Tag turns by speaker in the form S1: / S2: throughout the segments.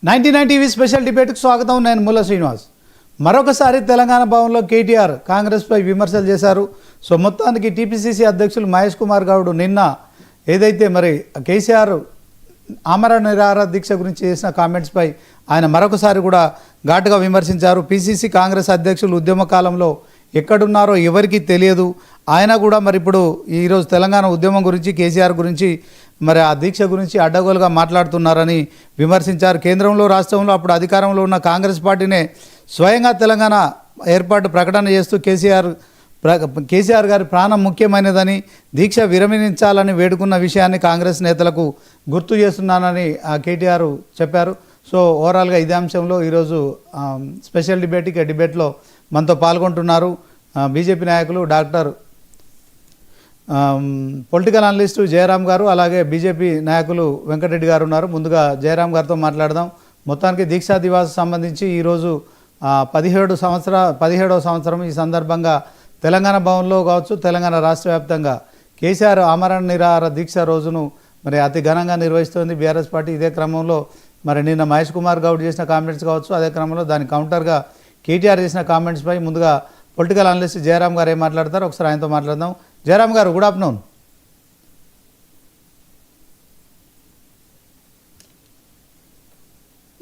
S1: 99 TV special డిబేట్కు స్వాగతం. నేను ముల్ల శ్రీనివాస్. మరొకసారి తెలంగాణ భవన్లో కేటీఆర్ కాంగ్రెస్పై విమర్శలు చేశారు. సో మొత్తానికి టీపీసీసీ అధ్యక్షులు మహేష్ కుమార్ గౌడ్ నిన్న ఏదైతే మరి కేసీఆర్ ఆమరణ నిరాహార దీక్ష గురించి చేసిన కామెంట్స్పై ఆయన మరొకసారి కూడా ఘాటుగా విమర్శించారు. పీసీసీ కాంగ్రెస్ అధ్యక్షులు ఉద్యమ కాలంలో ఎక్కడున్నారో ఎవరికీ తెలియదు. ఆయన కూడా మరి ఇప్పుడు ఈరోజు తెలంగాణ ఉద్యమం గురించి కేసీఆర్ గురించి మరి ఆ దీక్ష గురించి అడ్డగోలుగా మాట్లాడుతున్నారని విమర్శించారు. కేంద్రంలో రాష్ట్రంలో అప్పుడు అధికారంలో ఉన్న కాంగ్రెస్ పార్టీనే స్వయంగా తెలంగాణ ఏర్పాటు ప్రకటన చేస్తూ కేసీఆర్ గారి ప్రాణం ముఖ్యమైనదని దీక్ష విరమించాలని వేడుకున్న విషయాన్ని కాంగ్రెస్ నేతలకు గుర్తు చేస్తున్నానని కేటీఆర్ చెప్పారు. సో ఓవరాల్గా ఇదే అంశంలో ఈరోజు స్పెషల్ డిబేట్లో మనతో పాల్గొంటున్నారు బీజేపీ నాయకులు డాక్టర్ పొలిటికల్ అనలిస్టు జయరాం గారు, అలాగే బీజేపీ నాయకులు వెంకటరెడ్డి గారు ఉన్నారు. ముందుగా జయరాం గారితో మాట్లాడదాం. మొత్తానికి దీక్షా దివాస్ సంబంధించి ఈరోజు 17వ సంవత్సరం. ఈ సందర్భంగా తెలంగాణ భవన్లో కావచ్చు, తెలంగాణ రాష్ట్ర వ్యాప్తంగా కేసీఆర్ ఆమరణ నిరాహార దీక్ష రోజును మరి అతి ఘనంగా నిర్వహిస్తోంది బీఆర్ఎస్ పార్టీ. ఇదే క్రమంలో మరి నిన్న మహేష్ కుమార్ గౌడ్ చేసిన కామెంట్స్ కావచ్చు, అదే క్రమంలో దాని కౌంటర్గా కేటీఆర్ చేసిన కామెంట్స్పై ముందుగా పొలిటికల్ అనలిస్ట్ జయరాం గారు ఏం మాట్లాడతారో ఒకసారి ఆయనతో మాట్లాడదాం. జయరాం గారు, గుడ్ ఆఫ్టర్నూన్.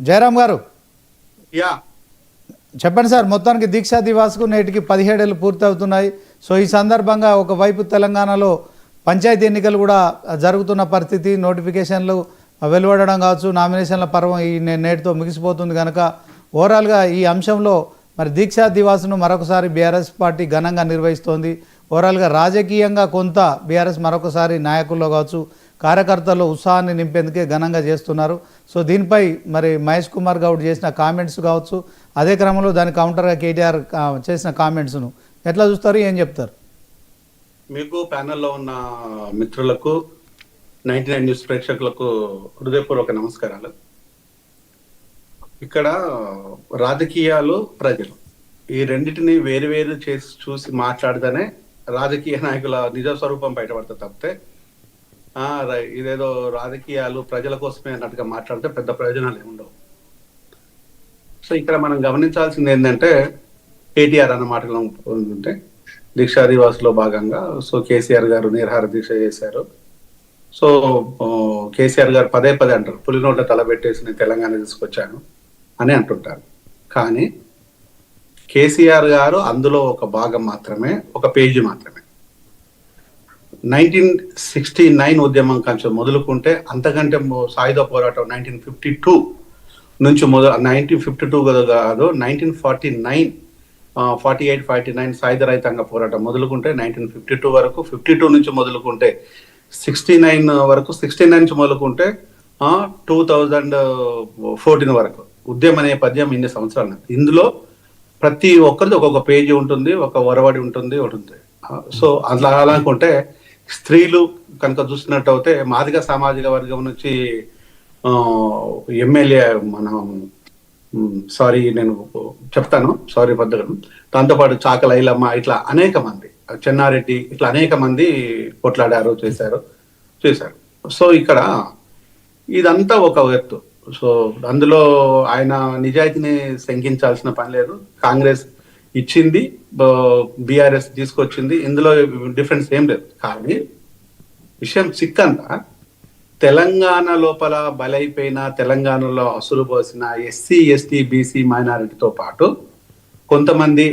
S1: జయరాం గారు చెప్పండి సార్. మొత్తానికి దీక్షా దివాస్కు నేటికి 17 ఏళ్ళు పూర్తి అవుతున్నాయి. సో ఈ సందర్భంగా ఒకవైపు తెలంగాణలో పంచాయతీ ఎన్నికలు కూడా జరుగుతున్న పరిస్థితి, నోటిఫికేషన్లు వెలువడడం కావచ్చు, నామినేషన్ల పర్వం ఈ నేటితో ముగిసిపోతుంది కనుక ఓవరాల్గా ఈ అంశంలో మరి దీక్షా దివాస్ను మరొకసారి బీఆర్ఎస్ పార్టీ ఘనంగా నిర్వహిస్తోంది. ఓవరాల్గా రాజకీయంగా కొంత బీఆర్ఎస్ మరొకసారి నాయకుల్లో కావచ్చు, కార్యకర్తల్లో ఉత్సాహాన్ని నింపేందుకే ఘనంగా చేస్తున్నారు. సో దీనిపై మరి మహేష్ కుమార్ గౌడ్ చేసిన కామెంట్స్ కావచ్చు, అదే క్రమంలో దాని కౌంటర్గా కేటీఆర్ చేసిన కామెంట్స్ను ఎట్లా చూస్తారు, ఏం చెప్తారు?
S2: మీకు ప్యానెల్లో ఉన్న మిత్రులకు 99 న్యూస్ ప్రేక్షకులకు హృదయపూర్వక నమస్కారాలు. ఇక్కడ రాజకీయాలు, ప్రజలు ఈ రెండింటిని వేరు చేసి చూసి మాట్లాడితేనే రాజకీయ నాయకుల నిజ స్వరూపం బయటపడితే తప్పితే ఇదేదో రాజకీయాలు ప్రజల కోసమే అన్నట్టుగా మాట్లాడితే పెద్ద ప్రయోజనాలు ఏముండవు. సో ఇక్కడ మనం గమనించాల్సింది ఏంటంటే కేటీఆర్ అన్న మాటలు ఉంటే దీక్షా దివాస్ లో భాగంగా సో కేసీఆర్ గారు నిరాహార దీక్ష చేశారు. సో కేసీఆర్ గారు పదే అంటారు, పులినోట తలబెట్టేసి నేను తెలంగాణ తీసుకొచ్చాను అని అంటుంటారు. కానీ కేసీఆర్ గారు అందులో ఒక భాగం మాత్రమే, ఒక పేజీ మాత్రమే. 1969 ఉద్యమం కొంచెం మొదలుకుంటే అంతకంటే సాయుధ పోరాటం 1952 నుంచి 1952 కాదు 1949 48-49 సాయుధ రైతాంగ పోరాటం మొదలుకుంటే 1952 వరకు, 52 నుంచి మొదలుకుంటే 69 వరకు, 69 నుంచి మొదలుకుంటే 2014 వరకు ఉద్యమ నేపథ్యం ఇన్ని సంవత్సరాలు. ఇందులో ప్రతి ఒక్కరిది ఒక్కొక్క పేజీ ఉంటుంది, ఒక ఒరవడి ఉంటుంది. సో అలా అనుకుంటే స్త్రీలు కనుక చూసినట్టు అయితే మాదిగ సామాజిక వర్గం నుంచి ఎమ్మెల్యే నేను చెప్తాను, సారీ పద్ధతి, దాంతోపాటు చాకల ఐలమ్మ, ఇట్లా అనేక మంది, చెన్నారెడ్డి, ఇట్లా అనేక మంది కొట్లాడారు, చేశారు. సో ఇక్కడ ఇదంతా ఒక ఎత్తు. సో అందులో ఆయన నిజాయితీని శంకించాల్సిన పని లేదు. కాంగ్రెస్ ఇచ్చింది, బీఆర్ఎస్ తీసుకొచ్చింది, ఇందులో డిఫరెన్స్ ఏం లేదు. కానీ విషయం చిక్కంతా తెలంగాణ లోపల బలైపోయిన, తెలంగాణలో అసులు పోసిన ఎస్సీ, ఎస్టీ, బీసీ మైనారిటీతో పాటు కొంతమంది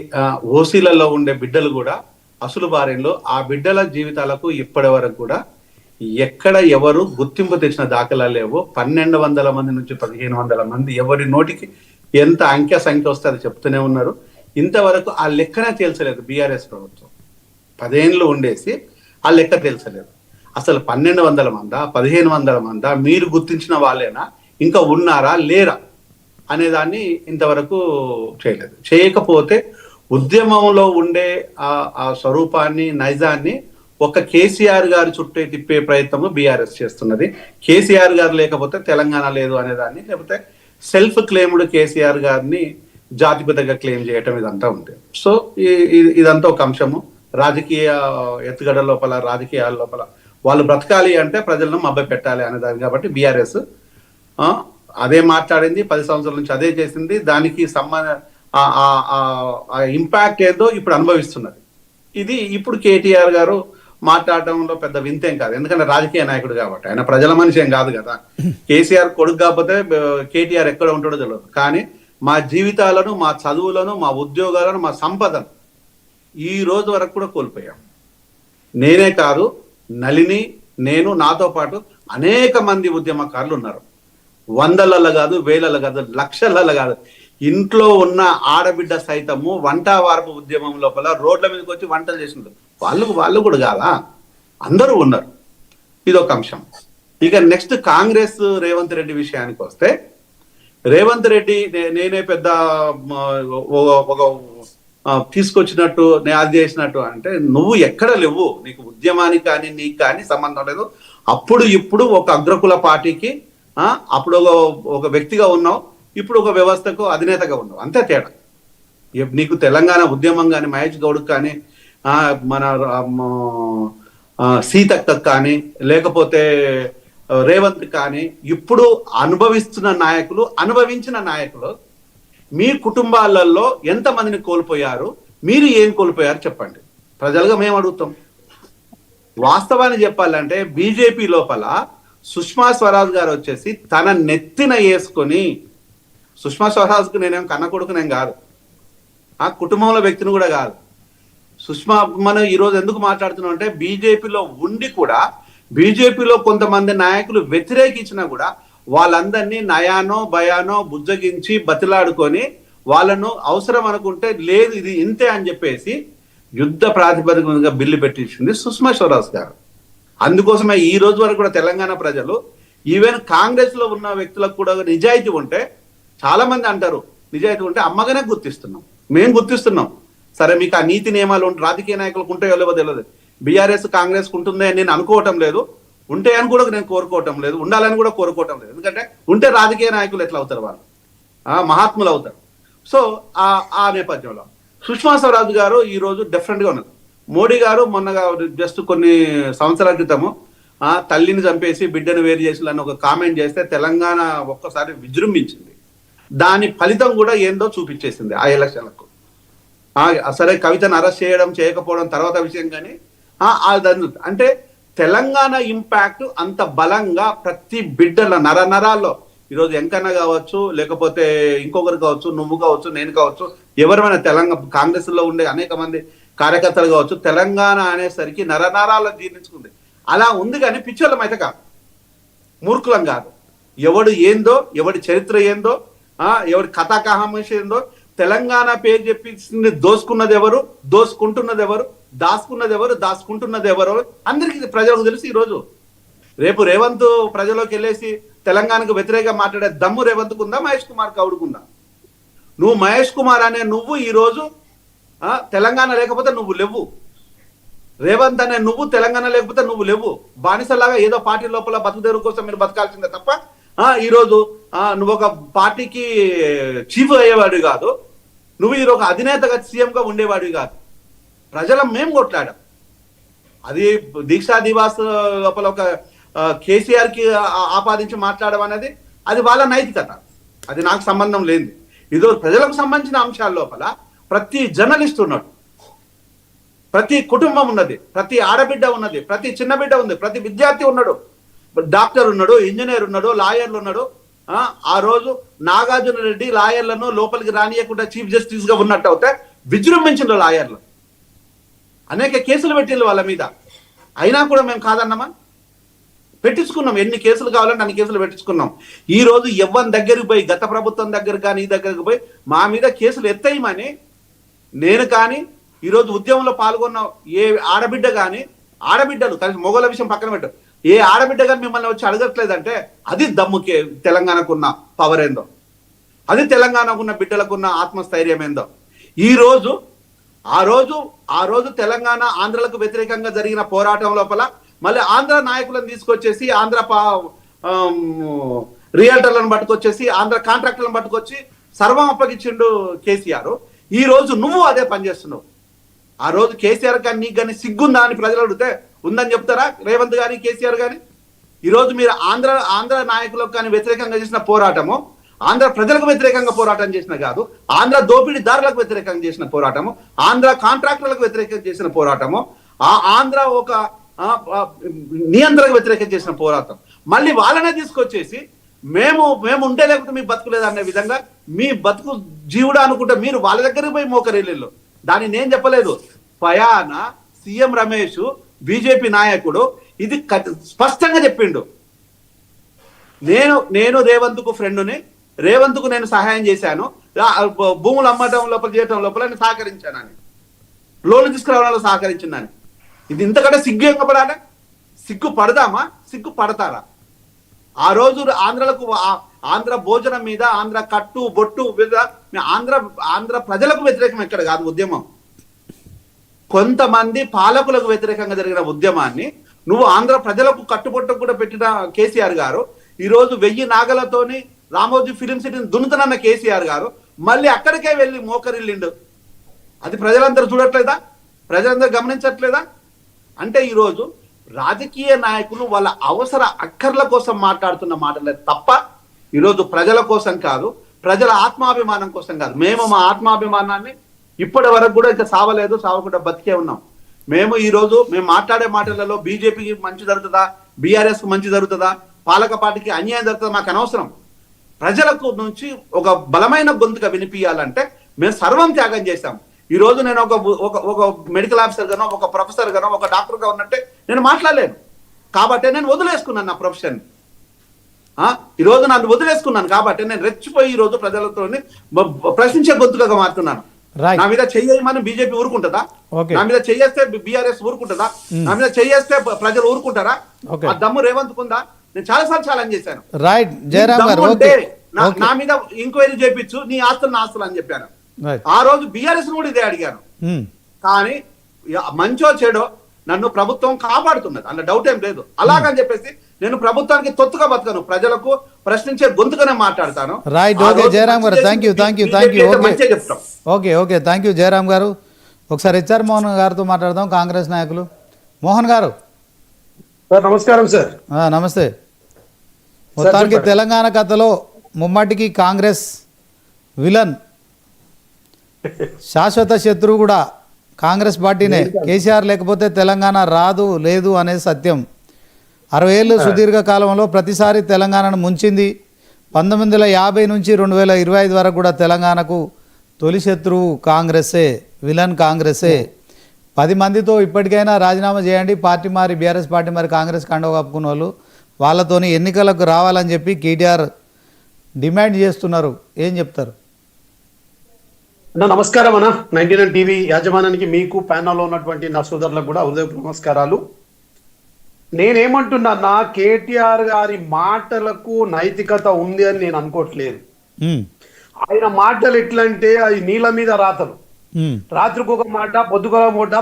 S2: ఓసీలలో ఉండే బిడ్డలు కూడా అసులు బారిలో, ఆ బిడ్డల జీవితాలకు ఇప్పటి వరకు కూడా ఎక్కడ ఎవరు గుర్తింపు తెచ్చిన దాఖలాలు లేవు. 1200 మంది నుంచి 1500 మంది, ఎవరి నోటికి ఎంత సంఖ్య వస్తే అది చెప్తూనే ఉన్నారు. ఇంతవరకు ఆ లెక్కనే తేల్చలేదు బీఆర్ఎస్ ప్రభుత్వం. 10 ఏళ్ళు ఉండేసి ఆ లెక్క తేల్చలేదు. అసలు 1200 మందా, 1500 మందా, మీరు గుర్తించిన వాళ్ళేనా, ఇంకా ఉన్నారా లేరా అనేదాన్ని ఇంతవరకు చేయలేదు. చేయకపోతే ఉద్యమంలో ఉండే ఆ స్వరూపాన్ని, నైజాన్ని ఒక కేసీఆర్ గారి చుట్టే తిప్పే ప్రయత్నం బీఆర్ఎస్ చేస్తున్నది. కేసీఆర్ గారు లేకపోతే తెలంగాణ లేదు అనేదాన్ని, లేకపోతే సెల్ఫ్ క్లెయిమ్డ్ కేసీఆర్ గారిని జాతిపితగా క్లెయిమ్ చేయటం, ఇదంతా ఉంది. సో ఇదంతా ఒక అంశము. రాజకీయ ఎత్తుగడ లోపల, రాజకీయాల లోపల వాళ్ళు బ్రతకాలి అంటే ప్రజలను మభ్య పెట్టాలి అనేదాన్ని. కాబట్టి బీఆర్ఎస్ అదే మాట్లాడింది, 10 సంవత్సరాల నుంచి అదే చేసింది. దానికి ఇంపాక్ట్ ఏదో ఇప్పుడు అనుభవిస్తున్నది. ఇది ఇప్పుడు కేటీఆర్ గారు మాట్లాడటంలో పెద్ద వింతేం కాదు, ఎందుకంటే రాజకీయ నాయకుడు కాబట్టి. ఆయన ప్రజల మనిషి ఏం కాదు కదా. కేసీఆర్ కొడుకు కాకపోతే కేటీఆర్ ఎక్కడ ఉంటాడో తెలియదు. కానీ మా జీవితాలను, మా చదువులను, మా ఉద్యోగాలను, మా సంపదను ఈ రోజు వరకు కూడా కోల్పోయాం. నేనే కాదు, నళిని, నేను, నాతో పాటు అనేక మంది ఉద్యమకారులు ఉన్నారు. వందలలో కాదు, వేలలో కాదు, లక్షలలో కాదు. ఇంట్లో ఉన్న ఆడబిడ్డ సైతము వంట వార్పు ఉద్యమం లోపల రోడ్ల మీదకి వచ్చి వంటలు చేసిండ్రు. వాళ్ళు కూడా కాదా, అందరూ ఉన్నారు. ఇదొక అంశం. ఇక నెక్స్ట్ కాంగ్రెస్ రేవంత్ రెడ్డి విషయానికి వస్తే, రేవంత్ రెడ్డి నేనే పెద్ద ఒక తీసుకొచ్చినట్టు, నేను అది చేసినట్టు అంటే, నువ్వు ఎక్కడ లేవు. నీకు ఉద్యమానికి కానీ నీకు కానీ సంబంధం లేదు. అప్పుడు ఇప్పుడు ఒక అగ్రకుల పార్టీకి అప్పుడు ఒక వ్యక్తిగా ఉన్నావు, ఇప్పుడు ఒక వ్యవస్థకు అధినేతగా ఉన్నావు, అంతే తేడా. నీకు తెలంగాణ ఉద్యమం కానీ, మహేష్ గౌడ్ కానీ, మన సీతక్క కానీ, లేకపోతే రేవంత్ కానీ, ఇప్పుడు అనుభవించిన నాయకులు మీ కుటుంబాలలో ఎంతమందిని కోల్పోయారు, మీరు ఏం కోల్పోయారు చెప్పండి. ప్రజలుగా మేము అడుగుతాం. వాస్తవాన్ని చెప్పాలంటే బీజేపీ లోపల సుష్మా స్వరాజ్ గారు వచ్చేసి తన నెత్తిన వేసుకొని, సుష్మా స్వరాజ్కు నేనేం కన్న కొడుకునేం కాదు, ఆ కుటుంబంలో వ్యక్తిని కూడా కాదు. సుష్మా మనం ఈరోజు ఎందుకు మాట్లాడుతున్నాం అంటే, బీజేపీలో ఉండి కూడా బీజేపీలో కొంతమంది నాయకులు వ్యతిరేకించినా కూడా వాళ్ళందరినీ నయానో భయానో బుజ్జగించి బతిలాడుకొని వాళ్ళను అవసరం అనుకుంటే లేదు ఇది ఇంతే అని చెప్పేసి యుద్ధ ప్రాతిపదికగా బిల్లు పెట్టించింది సుష్మా స్వరాజ్ గారు. అందుకోసమే ఈ రోజు వరకు కూడా తెలంగాణ ప్రజలు, ఈవెన్ కాంగ్రెస్ లో ఉన్న వ్యక్తులకు కూడా నిజాయితీ ఉంటే, చాలా మంది అంటారు నిజాయితీ ఉంటే అమ్మగానే గుర్తిస్తున్నాం, మేము గుర్తిస్తున్నాం. సరే, మీకు ఆ నీతి నియమాలు రాజకీయ నాయకులకు ఉంటాయో లేవో తెలియదు. బీఆర్ఎస్ కాంగ్రెస్ ఉంటుందే అని నేను అనుకోవటం లేదు, ఉంటాయని కూడా నేను కోరుకోవటం లేదు, ఉండాలని కూడా కోరుకోవటం లేదు. ఎందుకంటే ఉంటే రాజకీయ నాయకులు ఎట్లా అవుతారు, వాళ్ళు మహాత్ములు అవుతారు. సో ఆ నేపథ్యంలో సుష్మా స్వరాజ్ గారు ఈ రోజు డిఫరెంట్ గా ఉన్నారు. మోడీ గారు మొన్నగా జస్ట్ కొన్ని సంవత్సరాల క్రితము తల్లిని చంపేసి బిడ్డను వేరు చేసి అని ఒక కామెంట్ చేస్తే తెలంగాణ ఒక్కసారి విజృంభించింది. దాని ఫలితం కూడా ఏందో చూపించేసింది ఆ ఎలక్షన్లకు. సరే, కవితను అరెస్ట్ చేయడం చేయకపోవడం తర్వాత విషయం, కానీ అంటే తెలంగాణ ఇంపాక్ట్ అంత బలంగా ప్రతి బిడ్డల నరాల్లో ఈరోజు ఎంకన్న కావచ్చు, లేకపోతే ఇంకొకరు కావచ్చు, నువ్వు కావచ్చు, నేను కావచ్చు, ఎవరైనా తెలంగాణ కాంగ్రెస్ లో ఉండే అనేక మంది కార్యకర్తలు కావచ్చు, తెలంగాణ అనేసరికి నరాల్లో జీర్ణించుకుంది. అలా ఉంది, కానీ పిచ్చోళ్ళం అయితే కాదు, మూర్ఖులం కాదు. ఎవడు ఏందో, ఎవడి చరిత్ర ఏందో, ఎవడి కథాకహాంశ ఏందో, తెలంగాణ పేరు చెప్పి దోసుకున్నది ఎవరు, దోసుకుంటున్నది ఎవరు, దాచుకుంటున్నది ఎవరు అందరికీ ప్రజలకు తెలుసు. ఈరోజు రేపు రేవంత్ ప్రజలోకి వెళ్ళేసి తెలంగాణకు వ్యతిరేకంగా మాట్లాడే దమ్ము రేవంత్కు ఉందా, మహేష్ కుమార్ గౌడ్కుందా? నువ్వు మహేష్ కుమార్ అనే నువ్వు ఈరోజు తెలంగాణ లేకపోతే నువ్వు లేవు. రేవంత్ అనే నువ్వు తెలంగాణ లేకపోతే నువ్వు లేవు. బానిసలాగా ఏదో పార్టీ లోపల బతుకుదేరు కోసం మీరు బతకాల్సిందే తప్ప ఈరోజు నువ్వు ఒక పార్టీకి చీఫ్ అయ్యేవాడు కాదు, నువ్వు ఈరోజు ఒక అధినేతగా సీఎంగా ఉండేవాడివి కాదు. ప్రజల మేము కొట్లాడాం. అది దీక్షా దివాస్ లోపల ఒక కేసీఆర్ కి ఆపాదించి మాట్లాడడం అనేది అది వాళ్ళ నైతికత, అది నాకు సంబంధం లేనిది. ఇదో ప్రజలకు సంబంధించిన అంశాల లోపల ప్రతి జర్నలిస్ట్ ఉన్నాడు, ప్రతి కుటుంబం ఉన్నది, ప్రతి ఆడబిడ్డ ఉన్నది, ప్రతి చిన్న బిడ్డ ఉంది, ప్రతి విద్యార్థి ఉన్నాడు, డాక్టర్ ఉన్నాడు, ఇంజనీర్ ఉన్నాడు, లాయర్లు ఉన్నాడు. ఆ రోజు నాగార్జున రెడ్డి లాయర్లను లోపలికి రానియకుండా చీఫ్ జస్టిస్ గా ఉన్నట్టు అవుతే విజృంభించిన లాయర్లు అనేక కేసులు పెట్టిండ్రు వాళ్ళ మీద. అయినా కూడా మేము కాదన్నామా? పెట్టించుకున్నాం. ఎన్ని కేసులు కావాలంటే అన్ని కేసులు పెట్టించుకున్నాం. ఈ రోజు ఎవరి దగ్గరికి పోయి, గత ప్రభుత్వం దగ్గర కానీ ఈ దగ్గరికి పోయి మా మీద కేసులు ఎత్తేయమని నేను కానీ, ఈరోజు ఉద్యమంలో పాల్గొన్న ఏ ఆడబిడ్డ కానీ, ఆడబిడ్డలు కలిసి మొగల విషయం పక్కన పెట్టు, ఏ ఆడబిడ్డ కానీ మిమ్మల్ని వచ్చి అడగట్లేదంటే అది దమ్ముకే తెలంగాణకున్న పవర్ ఏందో, అది తెలంగాణకున్న బిడ్డలకున్న ఆత్మస్థైర్యం ఏందో. ఈ రోజు ఆ రోజు తెలంగాణ ఆంధ్రలకు వ్యతిరేకంగా జరిగిన పోరాటం లోపల మళ్ళీ ఆంధ్ర నాయకులను తీసుకొచ్చేసి, ఆంధ్ర రియల్టర్లను పట్టుకొచ్చేసి, ఆంధ్ర కాంట్రాక్టర్లను పట్టుకొచ్చి సర్వం అప్పగించిండు కేసీఆర్. ఈ రోజు నువ్వు అదే పనిచేస్తున్నావు. ఆ రోజు కేసీఆర్ కానీ నీకు కానీ సిగ్గుందా అని ప్రజలు అడిగితే ఉందని చెప్తారా రేవంత్ కానీ కేసీఆర్ కానీ? ఈరోజు మీరు ఆంధ్ర నాయకులకు కానీ వ్యతిరేకంగా చేసిన పోరాటము, ఆంధ్ర ప్రజలకు వ్యతిరేకంగా పోరాటం చేసిన కాదు, ఆంధ్ర దోపిడీదారులకు వ్యతిరేకంగా చేసిన పోరాటము, ఆంధ్ర కాంట్రాక్టర్లకు వ్యతిరేకంగా చేసిన పోరాటము, ఆంధ్ర ఒక నియంత్రణకు వ్యతిరేకంగా చేసిన పోరాటం. మళ్ళీ వాళ్ళనే తీసుకొచ్చేసి మేము ఉంటే లేకపోతే మీ బతుకులేదు అనే విధంగా మీ బతుకు జీవుడు అనుకుంటే మీరు వాళ్ళ దగ్గరికి పోయి మోకరిల్లు. దాన్ని నేను చెప్పలేదు, పయాన సీఎం రమేష్ బీజేపీ నాయకుడు ఇది స్పష్టంగా చెప్పిండు. నేను రేవంత్కు ఫ్రెండ్ని, రేవంత్కు నేను సహాయం చేశాను, భూములు అమ్మటం లోపల చేయటం లోపల నేను సహకరించానని, లోన్లు తీసుకురావడంలో సహకరించిందని. ఇది ఇంతకంటే సిగ్గు ఎంగపడాలి? సిగ్గు పడదామా? సిగ్గు పడతారా? ఆ రోజు ఆంధ్ర భోజనం మీద, ఆంధ్ర కట్టు బొట్టు మీద ఆంధ్ర ప్రజలకు వ్యతిరేకం ఎక్కడ కాదు ఉద్యమం. కొంతమంది పాలకులకు వ్యతిరేకంగా జరిగిన ఉద్యమాన్ని నువ్వు ఆంధ్ర ప్రజలకు కట్టుబొట్టు కూడా పెట్టిన కేసీఆర్ గారు ఈరోజు 1000 నాగలతోని రామోజీ ఫిలిం సిటీని దున్నుతున్న కేసీఆర్ గారు మళ్ళీ అక్కడికే వెళ్ళి మోకరిల్లిండు. అది ప్రజలందరూ చూడట్లేదా? ప్రజలందరూ గమనించట్లేదా? అంటే ఈరోజు రాజకీయ నాయకులు వాళ్ళ అవసర అక్కర్ల కోసం మాట్లాడుతున్న మాటలే తప్ప ఈరోజు ప్రజల కోసం కాదు, ప్రజల ఆత్మాభిమానం కోసం కాదు. మేము మా ఆత్మాభిమానాన్ని ఇప్పటి వరకు కూడా ఇంకా సావలేదు, సావకుండా బతికే ఉన్నాం. మేము మాట్లాడే మాటలలో బీజేపీకి మంచి జరుగుతుందా, బీఆర్ఎస్ కు మంచి జరుగుతుందా, పాలక పార్టీకి అన్యాయం జరుగుతుందా మాకు అనవసరం. ప్రజలకు నుంచి ఒక బలమైన గొంతుగా వినిపించాలంటే మేము సర్వం త్యాగం చేశాం. ఈ రోజు నేను ఒక మెడికల్ ఆఫీసర్ గానో, ఒక ప్రొఫెసర్ గానో, ఒక డాక్టర్ గా ఉన్నట్టే నేను మాట్లాడలేను. కాబట్టి నేను వదిలేసుకున్నాను నా ప్రొఫెషన్. ఈ రోజు నన్ను వదిలేసుకున్నాను కాబట్టి నేను రెచ్చిపోయి ఈ రోజు ప్రజలతో ప్రశ్నించే గొంతుగా మారుతున్నాను. నా మీద చెయ్యమని బీజేపీ ఊరుకుంటుందా? నా మీద చెయ్యేస్తే బీఆర్ఎస్ ఊరుకుంటుందా? నా మీద చెయ్యేస్తే ప్రజలు ఊరుకుంటారా? ఆ దమ్ము రేవంత్ కుందా? నేను చాలాసార్లు ఛాలెంజ్ చేశాను. నా మీద ఎంక్వైరీ చేయించు, నీ ఆస్తులు నా ఆస్తులు అని చెప్పాను. ఆ రోజు బీఆర్ఎస్ కూడా ఇదే అడిగాను. కానీ మంచో చెడో నన్ను ప్రభుత్వం కాపాడుతున్నది, అందులో డౌట్ ఏం లేదు. అలాగని చెప్పేసి నేను ప్రభుత్వానికి తొత్తుగా బతకను, ప్రజలకు ప్రశ్నించే గొంతుగానే మాట్లాడతాను.
S1: రైట్, ఓకే జయరామ్ గారు, thank you. Okay thank you Jayaram గారు. ఒకసారి హెచ్ఆర్ మోహన్ గారితో మాట్లాడదాం, కాంగ్రెస్ నాయకులు. మోహన్ గారు
S3: నమస్కారం సార్.
S1: నమస్తే. మొత్తానికి తెలంగాణ కథలో ముమ్మటికి కాంగ్రెస్ విలన్, శాశ్వత శత్రువు కూడా కాంగ్రెస్ పార్టీనే. కేసీఆర్ లేకపోతే తెలంగాణ రాదు లేదు అనేది సత్యం. 60 ఏళ్ళు సుదీర్ఘ కాలంలో ప్రతిసారి తెలంగాణను ముంచింది. 1950 నుంచి 2025 వరకు కూడా తెలంగాణకు తొలి శత్రువు కాంగ్రెస్సే, విలన్ కాంగ్రెస్సే. 10 మందితో ఇప్పటికైనా రాజీనామా చేయండి, పార్టీ మారి బీఆర్ఎస్ పార్టీ మారి కాంగ్రెస్ కండవ కప్పుకున్న వాళ్ళు వాళ్ళతోని ఎన్నికలకు రావాలని చెప్పి కేటీఆర్ డిమాండ్ చేస్తున్నారు. ఏం చెప్తారు?
S3: నమస్కారం అన్న. 99 టీవీ యాజమాన్యానికి, మీకు ప్యానల్లో ఉన్నటువంటి నా సోదరులకు కూడా హృదయపూర్వక నమస్కారాలు. నేనేమంటున్నా, కేటీఆర్ గారి మాటలకు నైతికత ఉంది అని నేను అనుకోవట్లేదు. ఆయన మాటలు ఎట్లంటే అది నీళ్ళ మీద రాతలు. రాత్రికి ఒక మాట,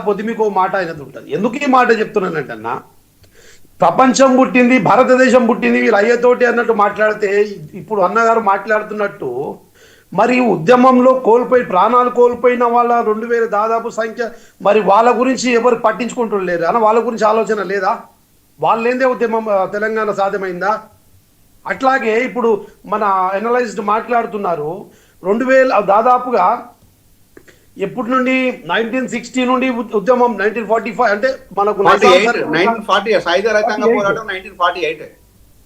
S3: పొద్దుమికి ఒక మాట ఆయనది ఉంటుంది. ఎందుకు ఈ మాట చెప్తున్నానంటన్నా, ప్రపంచం పుట్టింది, భారతదేశం పుట్టింది వీళ్ళు అయ్యతోటి అన్నట్టు మాట్లాడితే, ఇప్పుడు అన్నగారు మాట్లాడుతున్నట్టు మరి ఉద్యమంలో ప్రాణాలు కోల్పోయిన వాళ్ళ 2000 దాదాపు సంఖ్య, మరి వాళ్ళ గురించి ఎవరు పట్టించుకుంటూ అన్న, వాళ్ళ గురించి ఆలోచన లేదా? వాళ్ళేందే ఉద్యమం తెలంగాణ సాధ్యమైందా? అట్లాగే ఇప్పుడు మన ఎనలైజ్డ్ మాట్లాడుతున్నారు, 2000 దాదాపుగా ఎప్పటి నుండి 1960 నుండి ఉద్యమం 1945 అంటే మనకు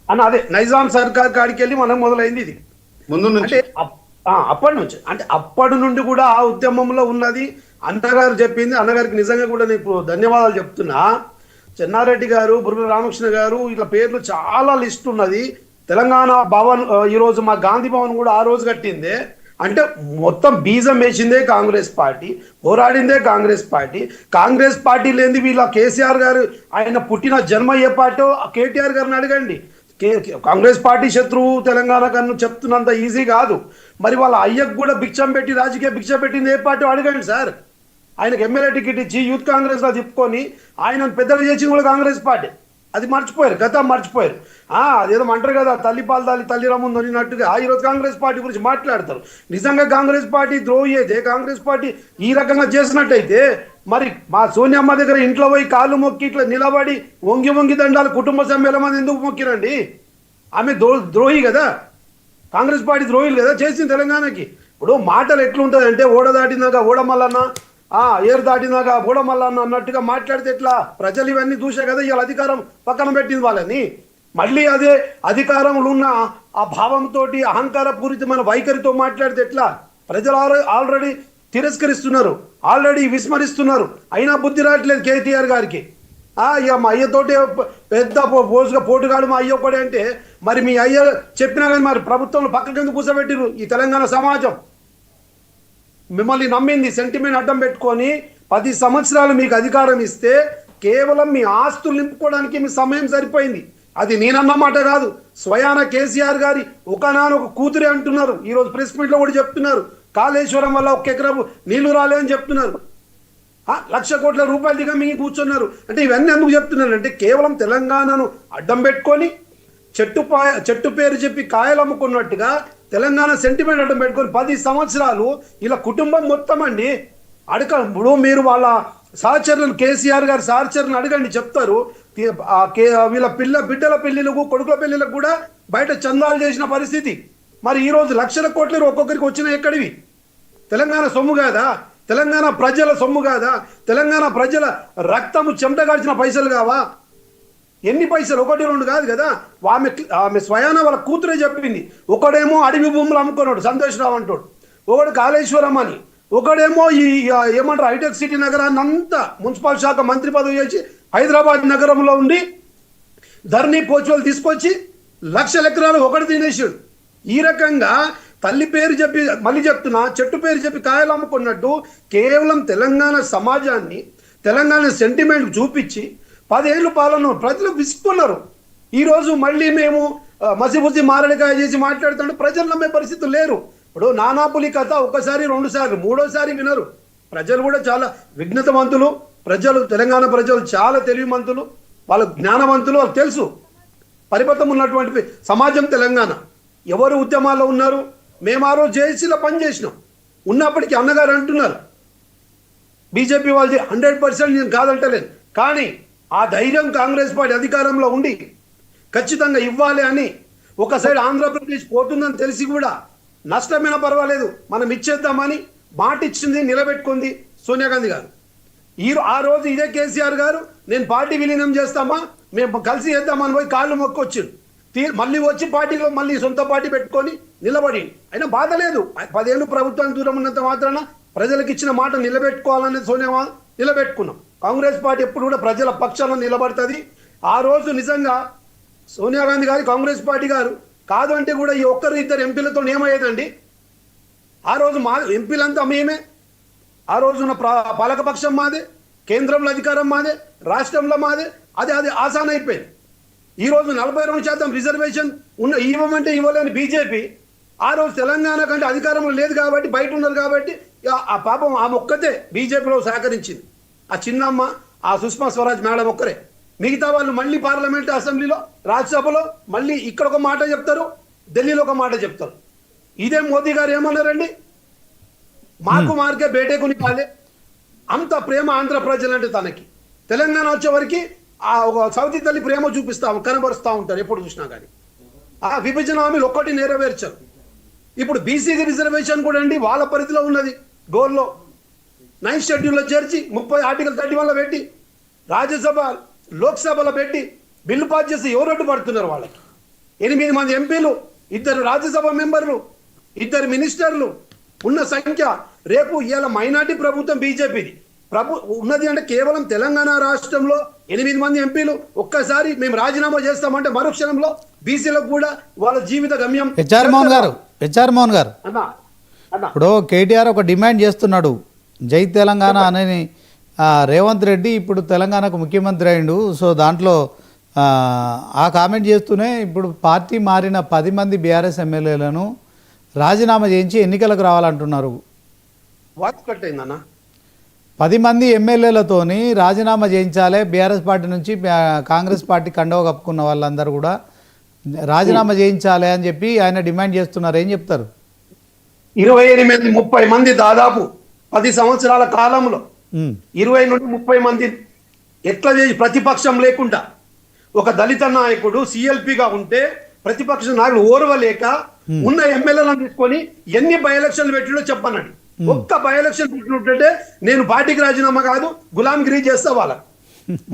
S3: అన్న, అదే నైజాం సర్కార్ కాడికి వెళ్ళి మనం మొదలైంది ఇది. అంటే అప్పటి నుంచి, అంటే అప్పటి నుండి కూడా ఆ ఉద్యమంలో ఉన్నది. అన్నగారు చెప్పింది, అన్నగారికి నిజంగా కూడా నేను ఇప్పుడు ధన్యవాదాలు చెప్తున్నా. చెన్నారెడ్డి గారు, బుర్ర రామకృష్ణ గారు, ఇట్లా పేర్లు చాలా లిస్ట్ ఉన్నది. తెలంగాణ భవన్ ఈరోజు మా గాంధీ భవన్ కూడా ఆ రోజు కట్టిందే. అంటే మొత్తం బీజం వేసిందే కాంగ్రెస్ పార్టీ, పోరాడిందే కాంగ్రెస్ పార్టీ. కాంగ్రెస్ పార్టీ లేనిది వీళ్ళ కేసీఆర్ గారు ఆయన పుట్టిన జన్మ ఏ పార్టీ కేటీఆర్ గారిని అడగండి. కాంగ్రెస్ పార్టీ శత్రువు తెలంగాణ కన్నా చెప్తున్నంత ఈజీ కాదు. మరి వాళ్ళ అయ్యకు కూడా భిక్షం పెట్టి, రాజకీయ భిక్ష పెట్టింది ఏ పార్టీ అడగండి సార్. ఆయనకు ఎమ్మెల్యే టికెట్ ఇచ్చి యూత్ కాంగ్రెస్ లో తిప్పుకొని ఆయన పెద్దలు చేసింది కూడా కాంగ్రెస్ పార్టీ. అది మర్చిపోయారు, గతం మర్చిపోయారు. అదేదో అంటారు కదా, తల్లి పాలు తాలి తల్లి రమ్ముంది అన్నట్టుగా ఈరోజు కాంగ్రెస్ పార్టీ గురించి మాట్లాడతారు. నిజంగా కాంగ్రెస్ పార్టీ ద్రోహి అయితే, కాంగ్రెస్ పార్టీ ఈ రకంగా చేసినట్టయితే మరి మా సోనియమ్మ దగ్గర ఇంట్లో పోయి కాళ్ళు మొక్కి ఇట్లా నిలబడి వంగి వంగి దండాలు కుటుంబ సభ్యుల మంది ఎందుకు మొక్కిరండి? ఆమె ద్రోహి కదా, కాంగ్రెస్ పార్టీ ద్రోహులు కదా చేసింది తెలంగాణకి. ఇప్పుడు మాటలు ఎట్లుంటుందంటే ఓడ దాటినాక ఓడమల్లన్న, ఏరు దాటినాక ఓడమల్లన్న అన్నట్టుగా మాట్లాడితే ఎట్లా? ప్రజలు ఇవన్నీ చూసే కదా ఇవాళ అధికారం పక్కన పెట్టింది వాళ్ళని. మళ్ళీ అదే అధికారంలో ఉన్న ఆ భావంతో అహంకారపూరితమైన వైఖరితో మాట్లాడితే ఎట్లా? ప్రజలు ఆల్రెడీ తిరస్కరిస్తున్నారు, ఆల్రెడీ విస్మరిస్తున్నారు. అయినా బుద్ధి రావట్లేదు కేటీఆర్ గారికి. ఇక మా అయ్యతోటి పెద్ద పోటుగాడు మా అయ్య ఒక్కడే అంటే, మరి మీ అయ్య చెప్పినా కానీ మరి ప్రభుత్వంలో పక్క కింద కూర్చోబెట్టిరు ఈ తెలంగాణ సమాజం. మిమ్మల్ని నమ్మింది, సెంటిమెంట్ అడ్డం పెట్టుకొని 10 సంవత్సరాలు మీకు అధికారం ఇస్తే కేవలం మీ ఆస్తులు నింపుకోవడానికి మీ సమయం సరిపోయింది. అది నేనన్నమాట కాదు, స్వయాన కేసీఆర్ గారి ఒక కూతురే అంటున్నారు. ఈరోజు ప్రెస్ మీట్లో కూడా చెప్తున్నారు, కాళేశ్వరం వల్ల 1 ఎకరం నీళ్లు రాలేదని చెప్తున్నారు. 1,00,000 కోట్ల రూపాయలు దిగా మింగి కూర్చున్నారు. అంటే ఇవన్నీ ఎందుకు చెప్తున్నారు అంటే కేవలం తెలంగాణను అడ్డం పెట్టుకొని చెట్టు పేరు చెప్పి కాయలు అమ్ముకున్నట్టుగా తెలంగాణ సెంటిమెంట్ అడ్డం పెట్టుకొని 10 సంవత్సరాలు ఇలా కుటుంబం మొత్తం అండి ఇప్పుడు మీరు వాళ్ళ సహచరులను కేసీఆర్ గారి సహచరులను అడగండి చెప్తారు. వీళ్ళ బిడ్డల పెళ్లిలకు కొడుకుల పెళ్లిలకు కూడా బయట చందాలు చేసిన పరిస్థితి. మరి ఈరోజు 1,00,000 కోట్లు ఒక్కొక్కరికి వచ్చిన ఎక్కడివి? తెలంగాణ సొమ్ము కాదా? తెలంగాణ ప్రజల సొమ్ము కాదా? తెలంగాణ ప్రజల రక్తము చెమట కాల్చిన పైసలు కావా? ఎన్ని పైసలు? 1, 2 కాదు కదా. ఆమె స్వయాన వాళ్ళ కూతురే చెప్పింది. ఒకడేమో అడవి భూములు అమ్ముకున్నాడు సంతోషరావు అంటాడు, ఒకడు కాళేశ్వరం అని, ఒకడేమో ఈ ఏమంటారు హైటెక్ సిటీ నగరాన్ని అంతా మున్సిపల్ శాఖ మంత్రి పదవి చేసి హైదరాబాద్ నగరంలో ఉండి ధరణి పోచువలు తీసుకొచ్చి 1,00,000 ఎకరాలు ఒకటి తినేసాడు. ఈ రకంగా తల్లి పేరు చెప్పి, మళ్ళీ చెప్తున్నా, చెట్టు పేరు చెప్పి కాయలు అమ్ముకున్నట్టు కేవలం తెలంగాణ సమాజాన్ని, తెలంగాణ సెంటిమెంట్ చూపించి 10 ఏళ్ళు పాలన ప్రజలు విసుకున్నారు. ఈరోజు మళ్ళీ మేము మసిబుసి మారడికాయ చేసి మాట్లాడుతుంటే ప్రజలు నమ్మే పరిస్థితులు లేరు. ఇప్పుడు నానాపులి కథ 1 సారి 2 సార్లు 3వ సారి వినరు. ప్రజలు కూడా చాలా విఘ్నతవంతులు. తెలంగాణ ప్రజలు చాలా తెలివిమంతులు, వాళ్ళ జ్ఞానవంతులు, వాళ్ళకి తెలుసు. పరిపథం ఉన్నటువంటి సమాజం తెలంగాణ. ఎవరు ఉద్యమాల్లో ఉన్నారు? మేము ఆ రోజు జేఏసీలో పనిచేసినాం. ఉన్నప్పటికీ అన్నగారు అంటున్నారు బీజేపీ వాళ్ళది 100% నేను కాదంటలేను. కానీ ఆ ధైర్యం కాంగ్రెస్ పార్టీ అధికారంలో ఉండి ఖచ్చితంగా ఇవ్వాలి అని, ఒక సైడ్ ఆంధ్రప్రదేశ్ పోతుందని తెలిసి కూడా నష్టమైనా పర్వాలేదు మనం ఇచ్చేద్దామని మాట ఇచ్చింది, నిలబెట్టుకుంది సోనియా గాంధీ గారు. ఆ రోజు ఇదే కేసీఆర్ గారు నేను పార్టీ విలీనం చేస్తామా, మేము కలిసి చేద్దామని పోయి కాళ్ళు మొక్కొచ్చిండు. మళ్ళీ వచ్చి పార్టీలో మళ్ళీ సొంత పార్టీ పెట్టుకొని నిలబడి, అయినా బాధ లేదు. 10 ఏళ్ళు ప్రభుత్వానికి దూరం ఉన్నంత మాత్రాన ప్రజలకు ఇచ్చిన మాట నిలబెట్టుకోవాలనేది సోనియా నిలబెట్టుకున్నాం. కాంగ్రెస్ పార్టీ ఎప్పుడు కూడా ప్రజల పక్షాన నిలబడుతుంది. ఆ రోజు నిజంగా సోనియా గాంధీ గారు, కాంగ్రెస్ పార్టీ గారు కాదు అంటే కూడా ఈ 1-2 ఎంపీలతో ఏమయ్యేదండి? ఆ రోజు మా ఎంపీలంతా మేమే, ఆ రోజున పాలకపక్షం మాదే, కేంద్రంలో అధికారం మాదే, రాష్ట్రంలో మాదే. అది ఆసాన అయిపోయింది. ఈరోజు 42% రిజర్వేషన్ ఇవ్వమంటే ఇవ్వలేని బీజేపీ ఆ రోజు తెలంగాణ కంటే అధికారంలో లేదు కాబట్టి, బయట ఉన్నారు కాబట్టి ఆ పాపం ఆమె ఒక్కతే బీజేపీలో సహకరించింది. ఆ చిన్నమ్మ, ఆ సుష్మా స్వరాజ్ మేడం ఒక్కరే. మిగతా వాళ్ళు మళ్ళీ పార్లమెంట్, అసెంబ్లీలో, రాజ్యసభలో మళ్ళీ ఇక్కడ ఒక మాట చెప్తారు, ఢిల్లీలో ఒక మాట చెప్తారు. ఇదే మోదీ గారు ఏమన్నారండి? మాకు మార్కే బేటేకు నికాలే. అంత ప్రేమ ఆంధ్ర ప్రజలంటే తనకి. తెలంగాణ వచ్చేవరకు ఒక సౌతి తల్లి ప్రేమ కనబరుస్తూ ఉంటారు ఎప్పుడు చూసినా కానీ. ఆ విభజన హామీలు ఒక్కటి నెరవేర్చారు. ఇప్పుడు బీసీకి రిజర్వేషన్ కూడా అండి వాళ్ళ పరిధిలో ఉన్నది. గోల్లో 9th షెడ్యూల్లో చేర్చి ఆర్టికల్ 31లో పెట్టి రాజ్యసభ లోక్సభలో పెట్టి బిల్లు పాస్ చేసి ఎవరొట్టు పడుతున్నారు వాళ్ళకి. 8 మంది ఎంపీలు, 2 రాజ్యసభ మెంబర్లు, 2 మినిస్టర్లు ఉన్న సంఖ్య. రేపు ఇవాళ మైనార్టీ ప్రభుత్వం బీజేపీది ఉన్నది అంటే కేవలం తెలంగాణ రాష్ట్రంలో 8 మంది ఎంపీలు. ఒక్కసారి మేము రాజీనామా చేస్తామంటే మరుక్షణంలో బీసీలకు కూడా వాళ్ళ జీవిత గమ్యం.
S1: హెచ్ఆర్ మోహన్ గారు ఇప్పుడు కేటీఆర్ ఒక డిమాండ్ చేస్తున్నాడు, జై తెలంగాణ అని. రేవంత్ రెడ్డి ఇప్పుడు తెలంగాణకు ముఖ్యమంత్రి అయిండు. సో దాంట్లో ఆ కామెంట్ చేస్తూనే ఇప్పుడు పార్టీ మారిన 10 మంది బీఆర్ఎస్ ఎమ్మెల్యేలను రాజీనామా చేయించి ఎన్నికలకు రావాలంటున్నారు.
S3: వాచ్ కట్ అయిందన్న.
S1: 10 మంది ఎమ్మెల్యేలతోని రాజీనామా చేయించాలి. బీఆర్ఎస్ పార్టీ నుంచి కాంగ్రెస్ పార్టీ కండవ కప్పుకున్న వాళ్ళందరూ కూడా రాజీనామా చేయించాలి అని చెప్పి ఆయన డిమాండ్ చేస్తున్నారు. ఏం చెప్తారు?
S3: 28-30 మంది దాదాపు 10 సంవత్సరాల కాలంలో 20 నుండి 30 మంది ఎట్లా చేసి ప్రతిపక్షం లేకుండా ఒక దళిత నాయకుడు సిఎల్పిగా ఉంటే ప్రతిపక్ష నాయకుడు ఓర్వలేక ఉన్న ఎమ్మెల్యేలను తీసుకొని ఎన్ని బై ఎలక్షన్లు పెట్టినో చెప్పనండి. ఒక్క బై ఎలక్షన్ పెట్టినట్టే నేను పార్టీకి రాజీనామా కాదు, గులాంగిరి చేస్తా వాళ్ళ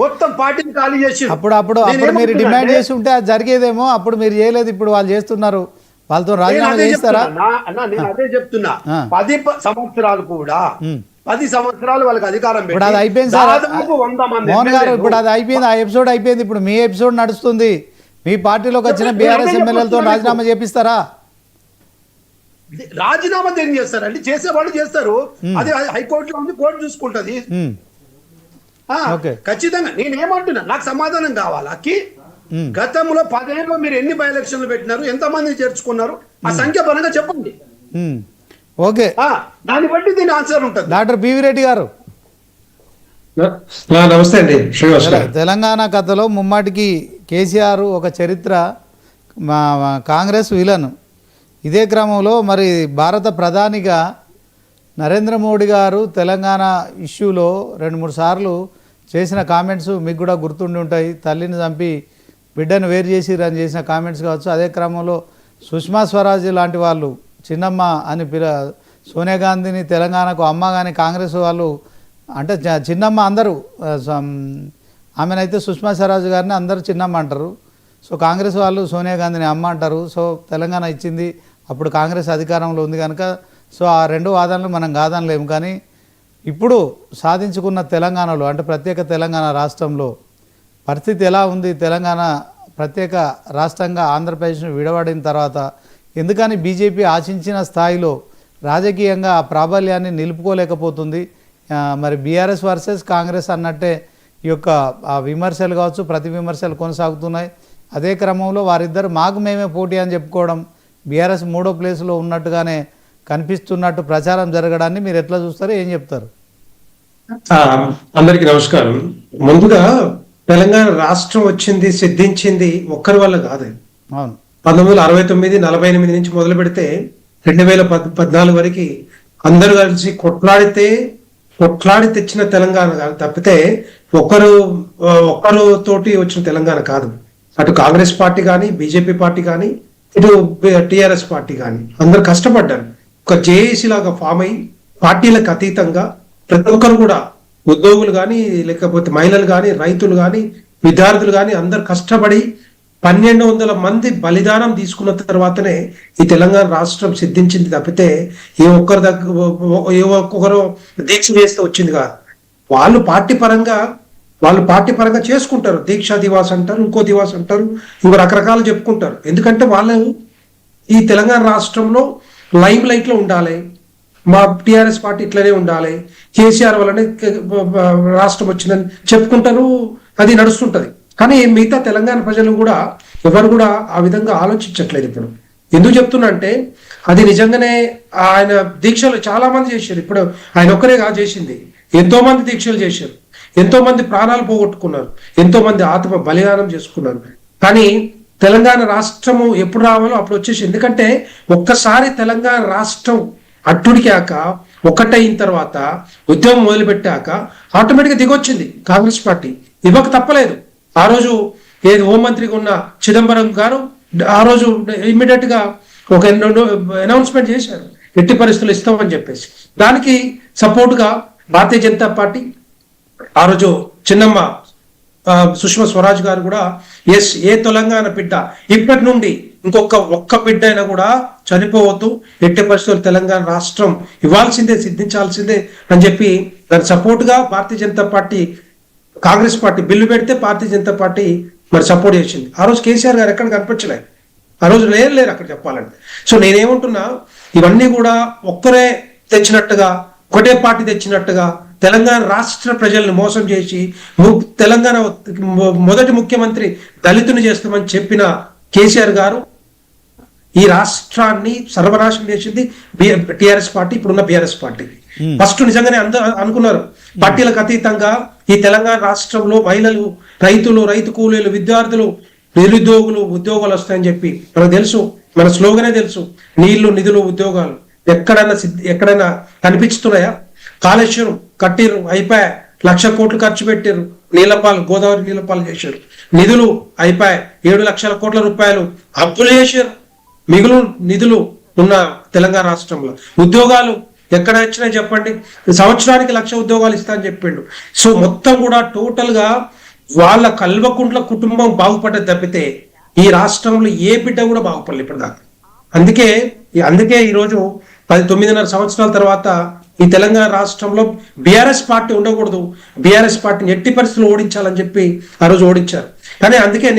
S3: మొత్తం పార్టీని ఖాళీ చేసి
S1: అప్పుడు మీరు డిమాండ్ చేసి ఉంటే అది జరిగేదేమో. అప్పుడు మీరు చేయలేదు, ఇప్పుడు వాళ్ళు చేస్తున్నారు, వాళ్ళతో రాజీనామా చేస్తారా?
S3: నేను అదే చెప్తున్నా. 10 సంవత్సరాలు కూడా 10 సంవత్సరాలు వాళ్ళకి అధికారం
S1: ఇప్పుడు అది అయిపోయింది సార్.
S3: 100 మంది
S1: మోహన్ గారు ఇప్పుడు అది అయిపోయింది, ఆ ఎపిసోడ్ అయిపోయింది. ఇప్పుడు మీ ఎపిసోడ్ నడుస్తుంది. మీ పార్టీలోకి వచ్చిన బీఆర్ఎస్ ఎమ్మెల్యేలతో రాజీనామా చేపిస్తారా?
S3: రాజీనామా ఏం చేస్తారండి? చేసేవాళ్ళు చేస్తారు, అది హైకోర్టులో ఉంది, కోర్టు చూసుకుంటది. ఖచ్చితంగా నేనేమంటున్నా, నాకు సమాధానం కావాలి. అక్కి గతంలో 10 ఏళ్ళలో మీరు ఎన్ని బై ఎలక్షన్లు పెట్టినారు, ఎంతమంది చేర్చుకున్నారు, ఆ సంఖ్య పరంగా చెప్పండి.
S1: ఓకే,
S3: దాన్ని బట్టి దీని ఆన్సర్ ఉంటుంది.
S1: డాక్టర్ పివి రెడ్డి గారు
S4: నమస్తే అండి.
S1: తెలంగాణ కథలో ముమ్మాటికి కేసీఆర్ ఒక చరిత్ర, కాంగ్రెస్ విలన్. ఇదే క్రమంలో మరి భారత ప్రధానిగా నరేంద్ర మోడీ గారు తెలంగాణ ఇష్యూలో 2-3 సార్లు చేసిన కామెంట్స్ మీకు కూడా గుర్తుండి ఉంటాయి. తల్లిని చంపి బిడ్డను వేరు చేసిరని చేసిన కామెంట్స్ కావచ్చు. అదే క్రమంలో సుష్మా స్వరాజ్ లాంటి వాళ్ళు చిన్నమ్మ అని సోనియా గాంధీని తెలంగాణకు అమ్మ, కానీ కాంగ్రెస్ వాళ్ళు అంటే చిన్నమ్మ అందరూ, ఆమెనైతే సుష్మా స్వరాజ్ గారిని అందరూ చిన్నమ్మ అంటారు. సో కాంగ్రెస్ వాళ్ళు సోనియా గాంధీని అమ్మ అంటారు. సో తెలంగాణ ఇచ్చింది, అప్పుడు కాంగ్రెస్ అధికారంలో ఉంది కనుక సో ఆ 2 వాదనలు మనం కాదనలేము. కానీ ఇప్పుడు సాధించుకున్న తెలంగాణలో అంటే ప్రత్యేక తెలంగాణ రాష్ట్రంలో పరిస్థితి ఎలా ఉంది? తెలంగాణ ప్రత్యేక రాష్ట్రంగా ఆంధ్రప్రదేశ్ను విడవడిన తర్వాత ఎందుకని బీజేపీ ఆశించిన స్థాయిలో రాజకీయంగా ఆ ప్రాబల్యాన్ని నిలుపుకోలేకపోతుంది? మరి బీఆర్ఎస్ వర్సెస్ కాంగ్రెస్ అన్నట్టే ఈ యొక్క విమర్శలు కావచ్చు, ప్రతి విమర్శలు కొనసాగుతున్నాయి. అదే క్రమంలో వారిద్దరు మాకు మేమే పోటీ అని చెప్పుకోవడం, బీఆర్ఎస్ 3వ ప్లేస్లో ఉన్నట్టుగానే కనిపిస్తున్నట్టు ప్రచారం జరగడాన్ని మీరు ఎట్లా చూస్తారు, ఏం చెప్తారు?
S4: అందరికీ నమస్కారం. ముందుగా తెలంగాణ రాష్ట్రం వచ్చింది, సిద్ధించింది ఒక్కరి వల్ల కాదు.
S1: అవును,
S4: 1969-48 నుంచి మొదలు పెడితే 2014 వరకు అందరూ కలిసి కొట్లాడి తెచ్చిన తెలంగాణ తప్పితే ఒక్కరు తోటి వచ్చిన తెలంగాణ కాదు. అటు కాంగ్రెస్ పార్టీ కానీ, బీజేపీ పార్టీ కానీ, ఇటు టిఆర్ఎస్ పార్టీ కానీ అందరు కష్టపడ్డారు. ఒక జేఏసీ లాగా ఫామ్ అయ్యి పార్టీలకు అతీతంగా ప్రతి ఒక్కరు కూడా, ఉద్యోగులు కానీ, లేకపోతే మహిళలు కానీ, రైతులు కానీ, విద్యార్థులు కానీ అందరు కష్టపడి 1200 మంది బలిదానం తీసుకున్న తర్వాతనే ఈ తెలంగాణ రాష్ట్రం సిద్ధించింది తప్పితే ఏ ఒక్కొక్కరు దీక్ష చేస్తే వచ్చింది కాదు. వాళ్ళు పార్టీ పరంగా చేసుకుంటారు. దీక్షా దివాస్ అంటారు, ఇంకో దివాస్ అంటారు, ఇంకో రకరకాలు చెప్పుకుంటారు. ఎందుకంటే వాళ్ళు ఈ తెలంగాణ రాష్ట్రంలో లైమ్ లైట్ లో ఉండాలి, మా టిఆర్ఎస్ పార్టీ ఇట్లనే ఉండాలి, కేసీఆర్ వల్లనే రాష్ట్రం వచ్చిందని చెప్పుకుంటారు, అది నడుస్తుంటది. కానీ మిగతా తెలంగాణ ప్రజలు కూడా ఎవరు కూడా ఆ విధంగా ఆలోచించట్లేదు. ఇప్పుడు ఎందుకు చెప్తున్నా అంటే అది నిజంగానే ఆయన దీక్షలు చాలా మంది చేశారు. ఇప్పుడు ఆయన ఒక్కరే కాదు చేసింది, ఎంతో మంది దీక్షలు చేశారు, ఎంతో మంది ప్రాణాలు పోగొట్టుకున్నారు, ఎంతో మంది ఆత్మ బలిదానం చేసుకున్నారు. కానీ తెలంగాణ రాష్ట్రము ఎప్పుడు రావాలో అప్పుడు వచ్చేసి, ఎందుకంటే ఒక్కసారి తెలంగాణ రాష్ట్రం అట్టుడికాక ఒకటైన తర్వాత ఉద్యమం మొదలుపెట్టాక ఆటోమేటిక్గా దిగొచ్చింది కాంగ్రెస్ పార్టీ. ఇవ్వక తప్పలేదు. ఆ రోజు ఏది హోంమంత్రిగా ఉన్న చిదంబరం గారు ఆ రోజు ఇమ్మీడియట్ గా ఒక అనౌన్స్మెంట్ చేశారు, ఎట్టి పరిస్థితులు ఇస్తామని చెప్పేసి. దానికి సపోర్ట్ గా భారతీయ జనతా పార్టీ ఆ రోజు చిన్నమ్మ సుష్మా స్వరాజ్ గారు కూడా ఏ తెలంగాణ బిడ్డ ఇప్పటి నుండి ఒక్క బిడ్డ అయినా కూడా చనిపోవద్దు, ఎట్టి పరిస్థితులు తెలంగాణ రాష్ట్రం ఇవ్వాల్సిందే, సిద్ధించాల్సిందే అని చెప్పి దాని సపోర్ట్ గా Bharatiya Janata party, Congress party bill పెడితే భారతీయ జనతా పార్టీ మరి సపోర్ట్ చేసింది. ఆ రోజు కేసీఆర్ గారు ఎక్కడ కనిపించలేదు, ఆ రోజు లేరు అక్కడ చెప్పాలంటే. సో నేనేమంటున్నా, ఇవన్నీ కూడా ఒక్కరే తెచ్చినట్టుగా, ఒకటే పార్టీ తెచ్చినట్టుగా తెలంగాణ రాష్ట్ర ప్రజల్ని మోసం చేసి తెలంగాణ మొదటి ముఖ్యమంత్రి దళితుని చేస్తామని చెప్పిన కేసీఆర్ గారు ఈ రాష్ట్రాన్ని సర్వనాశనం చేసింది టిఆర్ఎస్ పార్టీ, ఇప్పుడున్న బీఆర్ఎస్ పార్టీ. ఫస్ట్ నిజంగానే అందరూ అనుకున్నారు పార్టీలకు అతీతంగా ఈ తెలంగాణ రాష్ట్రంలో మహిళలు, రైతులు, రైతు కూలీలు, విద్యార్థులు, నిరుద్యోగులు ఉద్యోగాలు వస్తాయని చెప్పి మనకు తెలుసు. మన స్లోగనే తెలుసు, నీళ్లు, నిధులు, ఉద్యోగాలు. ఎక్కడైనా కనిపిస్తున్నాయా? కాళేశ్వరం కట్టిర్రు, అయిపోయా, 1,00,000 కోట్లు ఖర్చు పెట్టారు, నీలపాలు గోదావరి నీలపాలు చేశారు, నిధులు అయిపోయా, 7,00,000 కోట్ల రూపాయలు అప్పులు చేశారు. మిగులు నిధులు ఉన్న తెలంగాణ రాష్ట్రంలో ఉద్యోగాలు ఎక్కడ వచ్చినా చెప్పండి, సంవత్సరానికి 1,00,000 ఉద్యోగాలు ఇస్తా అని చెప్పిండు. సో మొత్తం కూడా టోటల్ గా వాళ్ళ కల్వకుంట్ల కుటుంబం బాగుపడ్డది తప్పితే ఈ రాష్ట్రంలో ఏ బిడ్డ కూడా బాగుపడలేదు ఇప్పటిదాకా. అందుకే ఈరోజు 9.5 సంవత్సరాల తర్వాత ఈ తెలంగాణ రాష్ట్రంలో బీఆర్ఎస్ పార్టీ ఉండకూడదు, బీఆర్ఎస్ పార్టీని ఎట్టి పరిస్థితులు ఓడించాలని చెప్పి ఆ రోజు ఓడించారు. కానీ అందుకే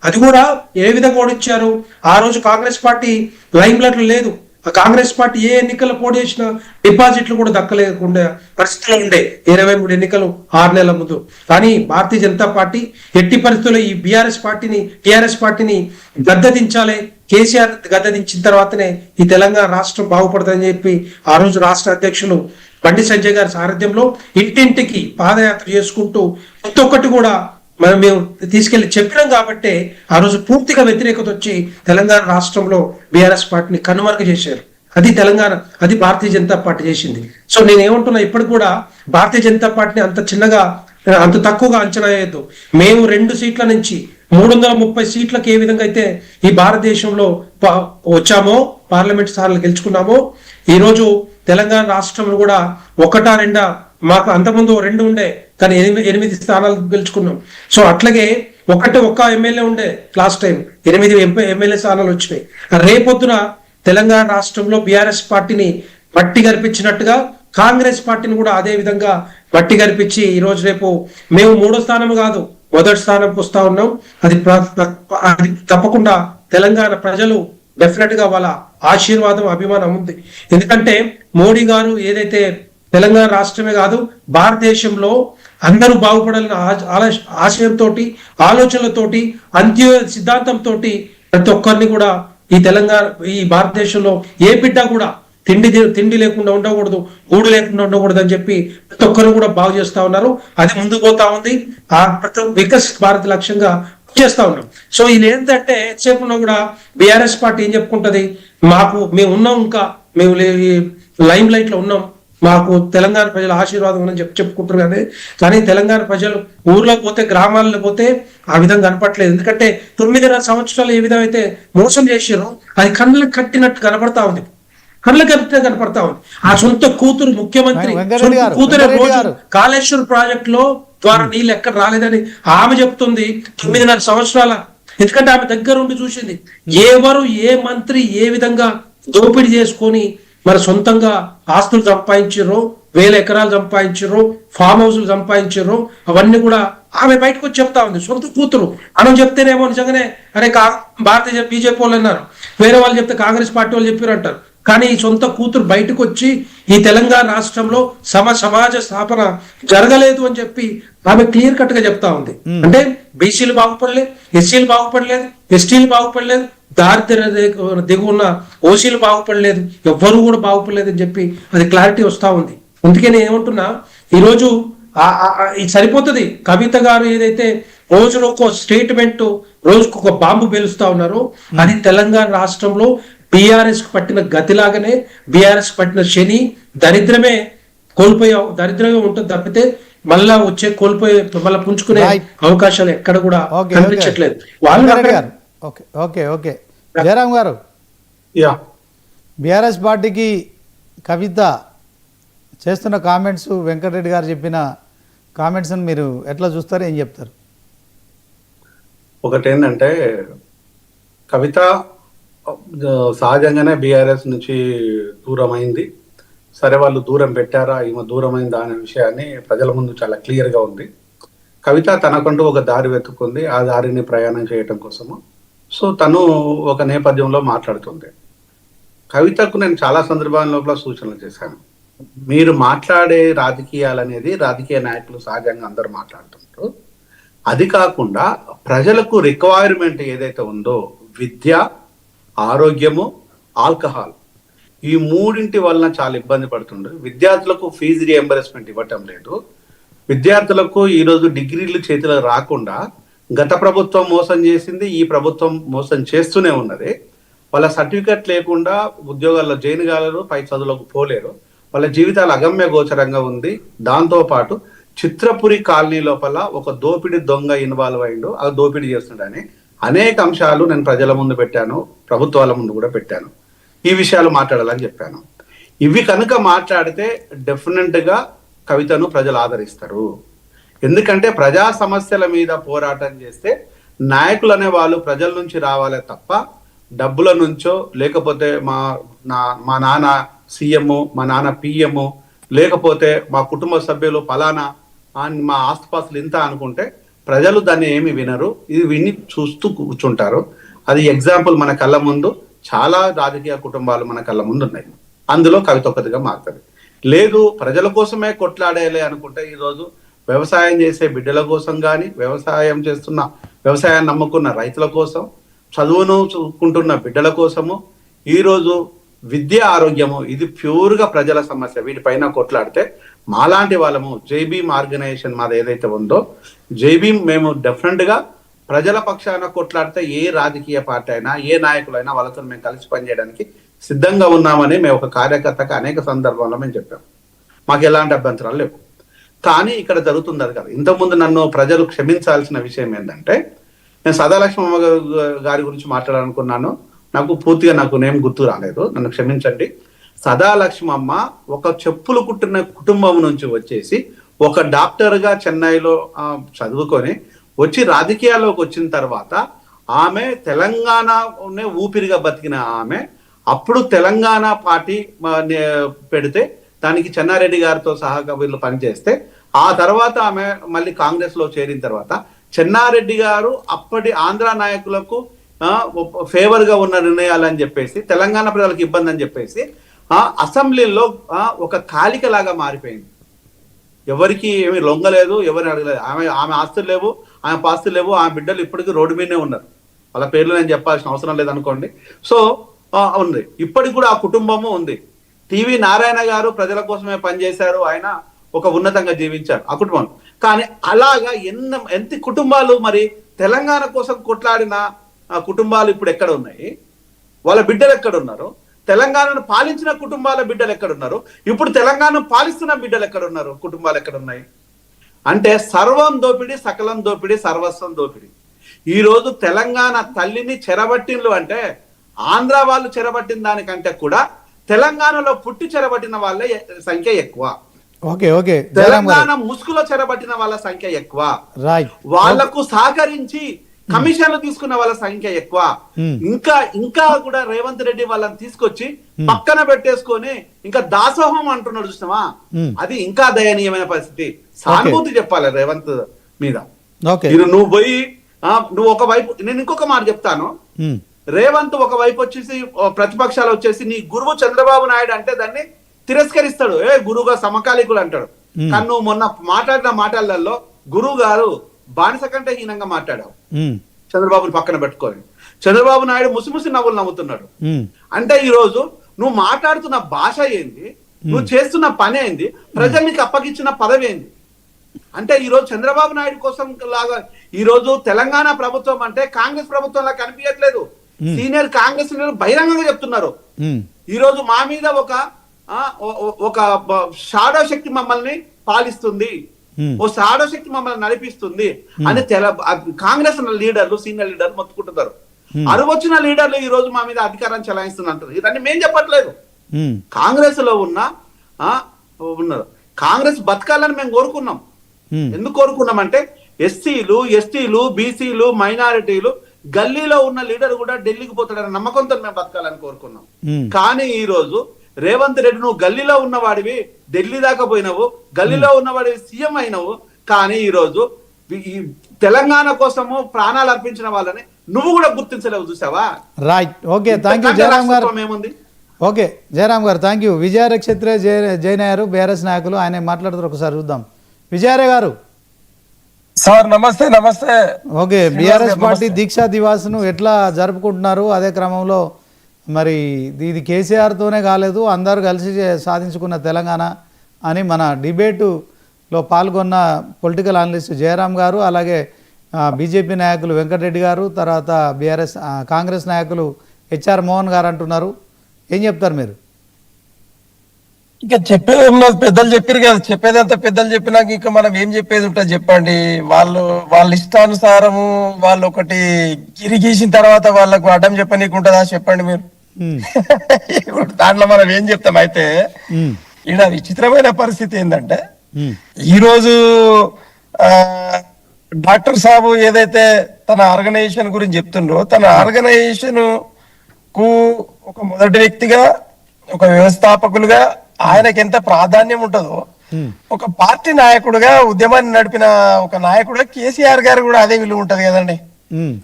S4: అది కూడా ఏ విధంగా ఓడించారు, ఆ రోజు కాంగ్రెస్ పార్టీ లైమ్ లైట్ లేదు. కాంగ్రెస్ పార్టీ ఏ ఎన్నికల్లో పోటీ చేసినా డిపాజిట్లు కూడా దక్కలేకుండా పరిస్థితులు ఉండే 23 ఎన్నికలు 6 నెలల ముందు. కానీ భారతీయ జనతా పార్టీ ఎట్టి పరిస్థితుల్లో ఈ టిఆర్ఎస్ పార్టీని గద్దెదించాలి, కేసీఆర్ గద్దెదించిన తర్వాతనే ఈ తెలంగాణ రాష్ట్రం బాగుపడుతుందని చెప్పి ఆ రోజు రాష్ట్ర అధ్యక్షులు బండి సంజయ్ గారి సారథ్యంలో ఇంటింటికి పాదయాత్ర చేసుకుంటూ ప్రతి ఒక్కటి కూడా మేము తీసుకెళ్లి చెప్పినాం. కాబట్టి ఆ రోజు పూర్తిగా వ్యతిరేకత వచ్చి తెలంగాణ రాష్ట్రంలో బీఆర్ఎస్ పార్టీని కనుమరుగు చేశారు. అది భారతీయ జనతా పార్టీ చేసింది. సో నేను ఏమంటున్నా, ఇప్పటికి కూడా భారతీయ జనతా పార్టీని అంత తక్కువగా అంచనా వేయద్దు. మేము 2 సీట్ల నుంచి 330 సీట్లకు ఏ విధంగా అయితే ఈ భారతదేశంలో వచ్చామో, పార్లమెంట్ స్థానాలు గెలుచుకున్నామో, ఈ రోజు తెలంగాణ రాష్ట్రంలో కూడా 1-2 మాకు అంతకుముందు 2 ఉండే, కానీ 8 స్థానాలు గెలుచుకున్నాం. సో అట్లాగే ఒక్క ఎమ్మెల్యే ఉండే, లాస్ట్ టైం 8 ఎమ్మెల్యే స్థానాలు వచ్చినాయి. రేపొద్దున తెలంగాణ రాష్ట్రంలో బీఆర్ఎస్ పార్టీని మట్టి గరిపించినట్టుగా కాంగ్రెస్ పార్టీని కూడా అదే విధంగా మట్టి గరిపించి ఈ రోజు రేపు మేము 3వ స్థానం కాదు 1వ స్థానంకి వస్తా ఉన్నాం. అది తప్పకుండా తెలంగాణ ప్రజలు డెఫినెట్ గా వాళ్ళ ఆశీర్వాదం, అభిమానం ఉంది. ఎందుకంటే మోడీ గారు ఏదైతే తెలంగాణ రాష్ట్రమే కాదు భారతదేశంలో అందరూ బాగుపడాలన్న ఆశయంతో, ఆలోచనలతోటి, అంత్యోదయ సిద్ధాంతంతో ప్రతి ఒక్కరిని కూడా ఈ భారతదేశంలో ఏ బిడ్డ కూడా తిండి లేకుండా ఉండకూడదు, గూడు లేకుండా ఉండకూడదు అని చెప్పి ప్రతి ఒక్కరు కూడా బాగు చేస్తా ఉన్నారు. అది ముందుకు పోతా ఉంది. వికసిత్ భారత్ లక్ష్యంగా చేస్తా ఉన్నాం. సో ఇది ఏంటంటే ఎంతసేపు ఉన్నా కూడా బీఆర్ఎస్ పార్టీ ఏం చెప్పుకుంటది, మేము ఉన్నాం, ఇంకా మేము లైమ్ లైట్ లో ఉన్నాం, మాకు తెలంగాణ ప్రజల ఆశీర్వాదం ఉందని చెప్పుకుంటారు. కానీ తెలంగాణ ప్రజలు ఊర్లోకి పోతే, గ్రామాల్లో పోతే ఆ విధంగా కనపట్లేదు. ఎందుకంటే 9.5 సంవత్సరాలు ఏ విధంగా అయితే మోసం చేసారో అది కళ్ళకి కట్టినట్టు కనపడతా ఉంది. ఆ సొంత కూతురు ముఖ్యమంత్రి కూతురు కాళేశ్వరం ప్రాజెక్ట్ లో ద్వారా నీళ్ళు ఎక్కడ రాలేదని ఆమె చెప్తుంది 9.5 సంవత్సరాల. ఎందుకంటే ఆమె దగ్గర ఉండి చూసింది ఏ మంత్రి ఏ విధంగా దోపిడీ చేసుకొని మరి సొంతంగా ఆస్తులు సంపాదించారో, 1000 ఎకరాలు సంపాదించారో, ఫామ్ హౌస్లు సంపాదించారో అవన్నీ కూడా ఆమె బయటకు వచ్చి చెప్తా ఉంది. సొంత కూతురు మనం చెప్తేనేమో నిజంగానే అరే భారతీయ బీజేపీ వాళ్ళు అన్నారు, వేరే వాళ్ళు చెప్తే కాంగ్రెస్ పార్టీ వాళ్ళు చెప్పారు అంటారు. కానీ ఈ సొంత కూతురు బయటకు వచ్చి ఈ తెలంగాణ రాష్ట్రంలో సమాజ స్థాపన జరగలేదు అని చెప్పి ఆమె క్లియర్ కట్ గా చెప్తా ఉంది. అంటే బీసీలు బాగుపడలేదు, ఎస్సీలు బాగుపడలేదు, ఎస్టీలు బాగుపడలేదు, దారిద్ర్య దిగువన్న ఓసీలు బాగుపడలేదు, ఎవ్వరూ కూడా బాగుపడలేదు అని చెప్పి అది క్లారిటీ వస్తా ఉంది. అందుకే నేను ఏమంటున్నా, ఈరోజు ఇది సరిపోతుంది. కవిత గారు ఏదైతే రోజులో ఒక స్టేట్మెంట్, రోజుకు ఒక బాంబు పేలుస్తా ఉన్నారో అది తెలంగాణ రాష్ట్రంలో బీఆర్ఎస్ పట్టిన గతిలాగానే, బీఆర్ఎస్ పట్టిన శని దరిద్రమే దరిద్రమే ఉంటుంది తప్పితే మళ్ళా వచ్చే మళ్ళా పుంజుకునే అవకాశాలు ఎక్కడ కూడా కనిపించట్లేదు.
S1: ఓకే జయరాం గారు, బీఆర్ఎస్ పార్టీకి కవిత చేస్తున్న కామెంట్స్, వెంకటరెడ్డి గారు చెప్పిన కామెంట్స్ మీరు ఎట్లా చూస్తారు, ఏం చెప్తారు?
S2: ఒకటి ఏంటంటే, కవిత సహజంగానే బీఆర్ఎస్ నుంచి దూరం అయింది. సరే, వాళ్ళు దూరం పెట్టారా, ఈమె దూరం అయిందా అనే విషయాన్ని ప్రజల ముందు చాలా క్లియర్గా ఉంది. కవిత తనకంటూ ఒక దారి వెతుక్కుంది, ఆ దారిని ప్రయాణం చేయటం కోసము. సో తను ఒక నేపథ్యంలో మాట్లాడుతుంది. కవితకు నేను చాలా సందర్భాల లోపల సూచనలు చేశాను. మీరు మాట్లాడే రాజకీయాలు అనేది రాజకీయ నాయకులు సహజంగా అందరూ మాట్లాడుతుంటారు. అది కాకుండా ప్రజలకు రిక్వైర్మెంట్ ఏదైతే ఉందో, విద్య, ఆరోగ్యము, ఆల్కహాల్, ఈ 3 వలన చాలా ఇబ్బంది పడుతుండ్రు. విద్యార్థులకు ఫీజు రియంబర్స్మెంట్ ఇవ్వటం లేదు. విద్యార్థులకు ఈరోజు డిగ్రీలు చేతిలో రాకుండా గత ప్రభుత్వం మోసం చేసింది, ఈ ప్రభుత్వం మోసం చేస్తూనే ఉన్నది. వాళ్ళ సర్టిఫికెట్ లేకుండా ఉద్యోగాల్లో జాయిన్ కాలేరు, పై చదువులకు పోలేరు. వాళ్ళ జీవితాలు అగమ్య గోచరంగా ఉంది. దాంతో పాటు చిత్రపురి కాలనీ లోపల ఒక దోపిడి దొంగ ఇన్వాల్వ్ అయిండు, ఆ దోపిడీ చేస్తుండని అనేక అంశాలు నేను ప్రజల ముందు పెట్టాను, ప్రభుత్వాల ముందు కూడా పెట్టాను. ఈ విషయాలు మాట్లాడాలని చెప్పాను. ఇవి కనుక మాట్లాడితే డెఫినెట్ గా కవితను ప్రజలు ఆదరిస్తారు. ఎందుకంటే ప్రజా సమస్యల మీద పోరాటం చేస్తే నాయకులు అనే వాళ్ళు ప్రజల నుంచి రావాలే తప్ప డబ్బుల నుంచో, లేకపోతే మా నాన్న సీఎం, మా నాన్న పిఎం, లేకపోతే మా కుటుంబ సభ్యులు ఫలానా మా ఆస్తుపాస్తులు ఇంత అనుకుంటే ప్రజలు దాన్ని ఏమి వినరు. ఇది విని చూస్తూ కూర్చుంటారు. అది ఎగ్జాంపుల్ మన కళ్ళ ముందు చాలా రాజకీయ కుటుంబాలు మన కళ్ళ ముందు ఉన్నాయి. అందులో కవిత ఒకటిగా మారుతుంది. లేదు ప్రజల కోసమే కొట్లాడేయాలి అనుకుంటే ఈరోజు వ్యవసాయం చేసే బిడ్డల కోసం కానీ, వ్యవసాయాన్ని నమ్ముకున్న రైతుల కోసం, చదువును చూసుకుంటున్న బిడ్డల కోసము, ఈరోజు విద్య, ఆరోగ్యము, ఇది ప్యూర్గా ప్రజల సమస్య. వీటిపైన కొట్లాడితే మాలాంటి వాళ్ళము జైబీమ్ ఆర్గనైజేషన్ మాది ఏదైతే ఉందో, జైబీమ్ మేము డెఫినెట్గా ప్రజల పక్షాన కొట్లాడితే ఏ రాజకీయ పార్టీ అయినా, ఏ నాయకులైనా వాళ్ళతో మేము కలిసి పనిచేయడానికి సిద్ధంగా ఉన్నామని మేము ఒక కార్యకర్తకు అనేక సందర్భాల్లో మేము చెప్పాము. మాకు ఎలాంటి అభ్యంతరాలు లేవు. కానీ ఇక్కడ జరుగుతుంది అది కాదు. ఇంతకుముందు నన్ను ప్రజలు క్షమించాల్సిన విషయం ఏంటంటే, నేను సదాలక్ష్మమ్మ గారి గురించి మాట్లాడాలనుకున్నాను. నాకు పూర్తిగా నేమ్ గుర్తు రాలేదు, నన్ను క్షమించండి. సదాలక్ష్మమ్మ ఒక చెప్పులు కుట్టిన కుటుంబం నుంచి వచ్చేసి ఒక డాక్టర్గా చెన్నైలో చదువుకొని వచ్చి రాజకీయాల్లోకి వచ్చిన తర్వాత ఆమె తెలంగాణనే ఊపిరిగా బతికిన ఆమె అప్పుడు తెలంగాణ పార్టీ పెడితే దానికి చెన్నారెడ్డి గారితో సహా వీళ్ళు పనిచేస్తే ఆ తర్వాత ఆమె మళ్ళీ కాంగ్రెస్ లో చేరిన తర్వాత చెన్నారెడ్డి గారు అప్పటి ఆంధ్ర నాయకులకు ఫేవర్ గా ఉన్న నిర్ణయాలని చెప్పేసి, తెలంగాణ ప్రజలకు ఇబ్బంది అని చెప్పేసి అసెంబ్లీలో ఒక కాలికలాగా మారిపోయింది. ఎవరికి ఏమి లొంగలేదు, ఎవరిని అడగలేదు. ఆమె ఆస్తులు లేవు, ఆమె పాస్తులు లేవు, ఆమె బిడ్డలు ఇప్పటికీ రోడ్డు మీదనే ఉన్నారు. వాళ్ళ పేర్లు నేను చెప్పాల్సిన అవసరం లేదనుకోండి. సో ఉంది, ఇప్పటికి కూడా ఆ కుటుంబము ఉంది. టీవీ నారాయణ గారు ప్రజల కోసమే పనిచేశారు, ఆయన ఒక ఉన్నతంగా జీవించారు ఆ కుటుంబం. కానీ అలాగా ఎంత కుటుంబాలు మరి తెలంగాణ కోసం కొట్లాడిన కుటుంబాలు ఇప్పుడు ఎక్కడ ఉన్నాయి? వాళ్ళ బిడ్డలు ఎక్కడ ఉన్నారు? తెలంగాణను పాలించిన కుటుంబాల బిడ్డలు ఎక్కడున్నారు? ఇప్పుడు తెలంగాణను పాలిస్తున్న బిడ్డలు ఎక్కడున్నారు? కుటుంబాలు ఎక్కడున్నాయి? అంటే సర్వం దోపిడి, సకలం దోపిడి, సర్వస్వం దోపిడి. ఈ రోజు తెలంగాణ తల్లిని చెరబట్టిండ్లు అంటే ఆంధ్ర వాళ్ళు చెరబట్టిన దానికంటే కూడా తెలంగాణలో పుట్టి చెరబట్టిన వాళ్ళ సంఖ్య ఎక్కువ. తెలంగాణ ముసుగులో చెరబట్టిన వాళ్ళ సంఖ్య ఎక్కువ. వాళ్లకు సహకరించి కమిషన్లు తీసుకున్న వాళ్ళ సంఖ్య ఎక్కువ. ఇంకా కూడా రేవంత్ రెడ్డి వాళ్ళని తీసుకొచ్చి పక్కన పెట్టేసుకొని ఇంకా దాసోహం అంటున్నాడు చూసినావా, అది ఇంకా దయనీయమైన పరిస్థితి. సానుభూతి చెప్పాలి రేవంత్ మీద. నువ్వు పోయి నువ్వు ఒకవైపు, నేను ఇంకొక మాట చెప్తాను, రేవంత్ ఒకవైపు వచ్చేసి ప్రతిపక్షాలు వచ్చేసి నీ గురువు చంద్రబాబు నాయుడు అంటే దాన్ని తిరస్కరిస్తాడు, గురువుగా సమకాలీకుడు అంటాడు. కానీ నువ్వు మొన్న మాట్లాడిన మాటలలో గురువు గారు బానిస కంటే హీనంగా మాట్లాడావు చంద్రబాబుని పక్కన పెట్టుకొని. చంద్రబాబు నాయుడు ముసిముసి నవ్వులు నవ్వుతున్నాడు. అంటే ఈ రోజు నువ్వు మాట్లాడుతున్న భాష ఏంది, నువ్వు చేస్తున్న పని ఏంది, ప్రజల్నికి అప్పగించిన పదవి ఏంది? అంటే ఈ రోజు చంద్రబాబు నాయుడు కోసం లాగా ఈ రోజు తెలంగాణ ప్రభుత్వం అంటే కాంగ్రెస్ ప్రభుత్వంలా కనిపించట్లేదు. సీనియర్ కాంగ్రెస్ బహిరంగంగా చెప్తున్నారు, ఈ రోజు మా మీద ఒక షాడో శక్తి మమ్మల్ని పాలిస్తుంది, ఓ షాడో శక్తి మమ్మల్ని నడిపిస్తుంది అని కాంగ్రెస్ లీడర్లు, సీనియర్ లీడర్లు మొత్తుకుంటున్నారు. అరువచ్చిన లీడర్లు ఈ రోజు మా మీద అధికారం చెలాయిస్తున్నారు. ఇవన్నీ మేం చెప్పట్లేదు, కాంగ్రెస్ లో ఉన్నారు. కాంగ్రెస్ బతకాలని మేము కోరుకున్నాం. ఎందుకు కోరుకున్నామంటే ఎస్సీలు, ఎస్టీలు, బీసీలు, మైనారిటీలు, గల్లీలో ఉన్న లీడర్ కూడా ఢిల్లీకి పోతాడన్న నమ్మకంతో మేము బతకాలని కోరుకున్నాం. కానీ ఈ రోజు రేవంత్ రెడ్డి నువ్వు గల్లీలో ఉన్నవాడివి, ఢిల్లీ దాకా పోయినావు, గల్లీలో ఉన్నవాడివి సీఎం అయినావు. కానీ ఈ రోజు ఈ తెలంగాణ కోసము ప్రాణాలు అర్పించిన వాళ్ళని నువ్వు కూడా గుర్తించలేవు, చూసావా?
S1: Right, okay, thank you Jayaram గారు. ఓకే జయరామ్ గారు, థ్యాంక్ యూ. విజయార క్షత్రే జైనయ్యారు, బీఆర్ఎస్ నాయకులు, ఆయన మాట్లాడుతారు, ఒకసారి చూద్దాం. విజయారే గారు
S5: సార్, నమస్తే. నమస్తే.
S1: ఓకే, బీఆర్ఎస్ పార్టీ దీక్షా దివాస్ను ఎట్లా జరుపుకుంటున్నారు? అదే క్రమంలో మరి ఇది కేసీఆర్తోనే కాలేదు, అందరూ కలిసి సాధించుకున్న తెలంగాణ అని మన డిబేటులో పాల్గొన్న పొలిటికల్ అనలిస్ట్ జయరామ్ గారు, అలాగే బీజేపీ నాయకులు వెంకటరెడ్డి గారు, తర్వాత బీఆర్ఎస్ కాంగ్రెస్ నాయకులు హెచ్ఆర్ మోహన్ గారు అంటున్నారు. ఏం చెప్తారు మీరు?
S5: ఇంకా చెప్పేది ఉన్నది పెద్దలు చెప్పారు కదా, చెప్పేదంతా పెద్దలు చెప్పినాక ఇంకా మనం ఏం చెప్పేది ఉంటుంది చెప్పండి. వాళ్ళ ఇష్టానుసారము వాళ్ళు ఒకటి గిరిగీసిన తర్వాత వాళ్ళకు అడ్డం చెప్పనీకు ఉంటుందా చెప్పండి మీరు. ఇప్పుడు దాంట్లో మనం ఏం చెప్తాం అయితే ఈడ విచిత్రమైన పరిస్థితి ఏంటంటే ఈరోజు డాక్టర్ సాబు ఏదైతే తన ఆర్గనైజేషన్ గురించి చెప్తుండ్రో, తన ఆర్గనైజేషన్ కు ఒక మొదటి వ్యక్తిగా, ఒక వ్యవస్థాపకులుగా ఆయనకి ఎంత ప్రాధాన్యం ఉంటుందో, ఒక పార్టీ నాయకుడుగా, ఉద్యమాన్ని నడిపిన ఒక నాయకుడుగా కేసీఆర్ గారు కూడా అదే విలువ ఉంటది కదండి.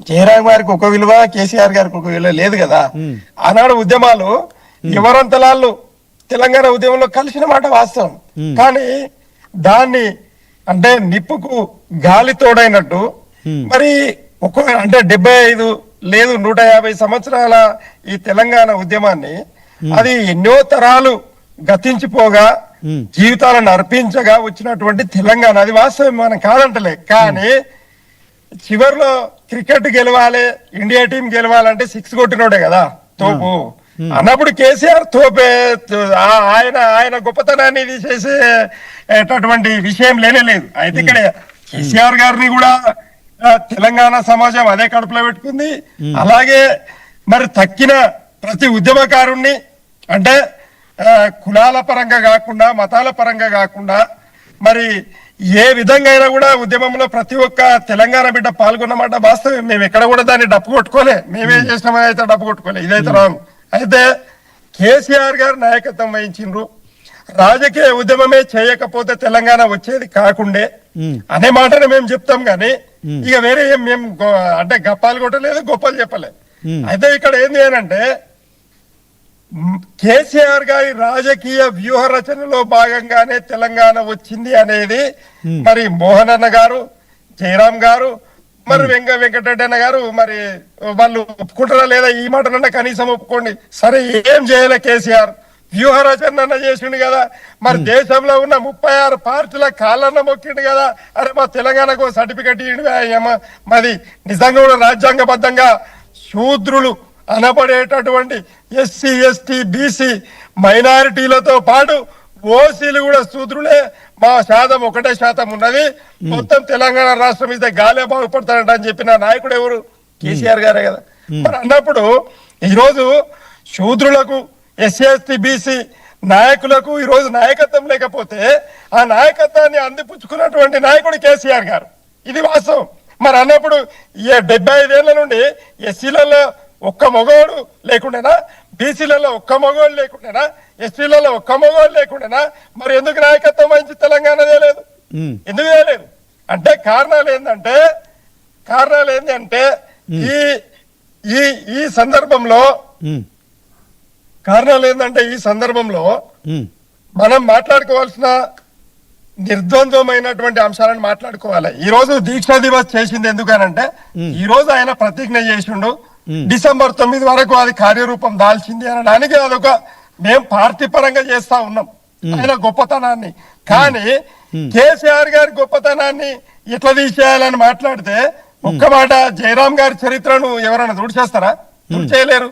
S5: జయరాం గారికి ఒక విలువ, కేసీఆర్ గారికి ఒక విలువ లేదు కదా. ఆనాడు ఉద్యమాలు ఎవరంతలాళ్ళు తెలంగాణ ఉద్యమంలో కలిసిన మాట వాస్తవం. కానీ దాన్ని అంటే నిప్పుకు గాలి తోడైనట్టు మరి అంటే 75 లేదు 150 సంవత్సరాల ఈ తెలంగాణ ఉద్యమాన్ని అది ఎన్నో తరాలు గతించిపోగా జీవితాలను అర్పించగా వచ్చినటువంటి తెలంగాణ, అది వాస్తవం, మనం కాదంటలే. కానీ చివరిలో క్రికెట్ గెలవాలి, ఇండియా టీం గెలవాలంటే 6 కొట్టినోడే కదా తోపు అన్నప్పుడు కేసీఆర్ తోపే. ఆయన గొప్పతనాన్ని తీసేసేటటువంటి విషయం లేనేలేదు. అయితే ఇక్కడ కేసీఆర్ గారిని కూడా తెలంగాణ సమాజం అదే కడుపులో పెట్టుకుంది. అలాగే మరి తక్కిన ప్రతి ఉద్యమకారుణ్ణి అంటే కులాల పరంగా కాకుండా, మతాల పరంగా కాకుండా, మరి ఏ విధంగా అయినా కూడా ఉద్యమంలో ప్రతి ఒక్క తెలంగాణ బిడ్డ పాల్గొన్నమాట వాస్తవం. మేము ఎక్కడ కూడా దాన్ని డప్పు కొట్టుకోలే, మేమేం చేసినామని అయితే డప్పు కొట్టుకోలే, ఇదైతే రాంగ్. అయితే కేసీఆర్ గారు నాయకత్వం వహించిండ్రు. రాజకీయ ఉద్యమమే చేయకపోతే తెలంగాణ వచ్చేది కాకుండే అనే మాటను మేము చెప్తాం. కానీ ఇక వేరే ఏం మేము అంటే గప్పాలు కొట్టలేదు, గొప్పలు చెప్పలేదు. అయితే ఇక్కడ ఏంది అంటే కేసీఆర్ గారి రాజకీయ వ్యూహ రచనలో భాగంగానే తెలంగాణ వచ్చింది అనేది మరి మోహన్ అన్న గారు, జయరాం గారు, మరి వెంకటరెడ్డి అన్న గారు మరి వాళ్ళు ఒప్పుకుంటారా లేదా ఈ మాటనన్నా కనీసం ఒప్పుకోండి. సరే ఏం చేయలే కేసీఆర్, వ్యూహ రచన చేసిండు కదా. మరి దేశంలో ఉన్న 36 పార్టీల కాళ్ళన్న మొక్కిండు కదా. అరే మా తెలంగాణకు సర్టిఫికెట్ ఇవ్వండి, మరి నిజంగా కూడా రాజ్యాంగబద్ధంగా శూద్రులు అనబడేటటువంటి ఎస్సీ, ఎస్టీ, బీసీ మైనారిటీలతో పాటు ఓసీలు కూడా శూద్రులే. మా శాతం 1% ఉన్నది, మొత్తం తెలంగాణ రాష్ట్రం ఇస్తే గాలే బాగుపడతాడంట అని చెప్పిన నాయకుడు ఎవరు? కేసీఆర్ గారే కదా. మరి అన్నప్పుడు ఈరోజు శూద్రులకు, ఎస్సీ, ఎస్టీ, బీసీ నాయకులకు ఈరోజు నాయకత్వం లేకపోతే ఆ నాయకత్వాన్ని అందిపుచ్చుకున్నటువంటి నాయకుడు కేసీఆర్ గారు, ఇది వాస్తవం. మరి అన్నప్పుడు 75 ఏళ్ల నుండి ఎస్సీలలో ఒక్క మగవాడు లేకుండానా, బీసీలలో ఒక్క మగవాడు లేకుండానా, ఎస్టీలలో ఒక్క మగవాడు లేకుండానా, మరి ఎందుకు నాయకత్వం వహించి తెలంగాణ చేయలేదు? ఎందుకు చేయలేదు అంటే కారణాలు ఏంటంటే ఈ సందర్భంలో మనం మాట్లాడుకోవాల్సిన నిర్ద్వంద్వమైనటువంటి అంశాలను మాట్లాడుకోవాలి. ఈ రోజు దీక్షా దివస్ చేసింది ఎందుకనంటే ఈ రోజు ఆయన ప్రతిజ్ఞ చేసిండు, డిసెంబర్ 9 వరకు అది కార్యరూపం దాల్చింది అనడానికి అదొక మేము పార్టీ పరంగా చేస్తా ఉన్నాం ఆయన గొప్పతనాన్ని. కానీ కేసీఆర్ గారి గొప్పతనాన్ని ఎట్లా తీసేయాలని మాట్లాడితే ఒక్క మాట, జయరాం గారి చరిత్రను ఎవరైనా తుడిచేస్తారా? తుడిచేయలేరు.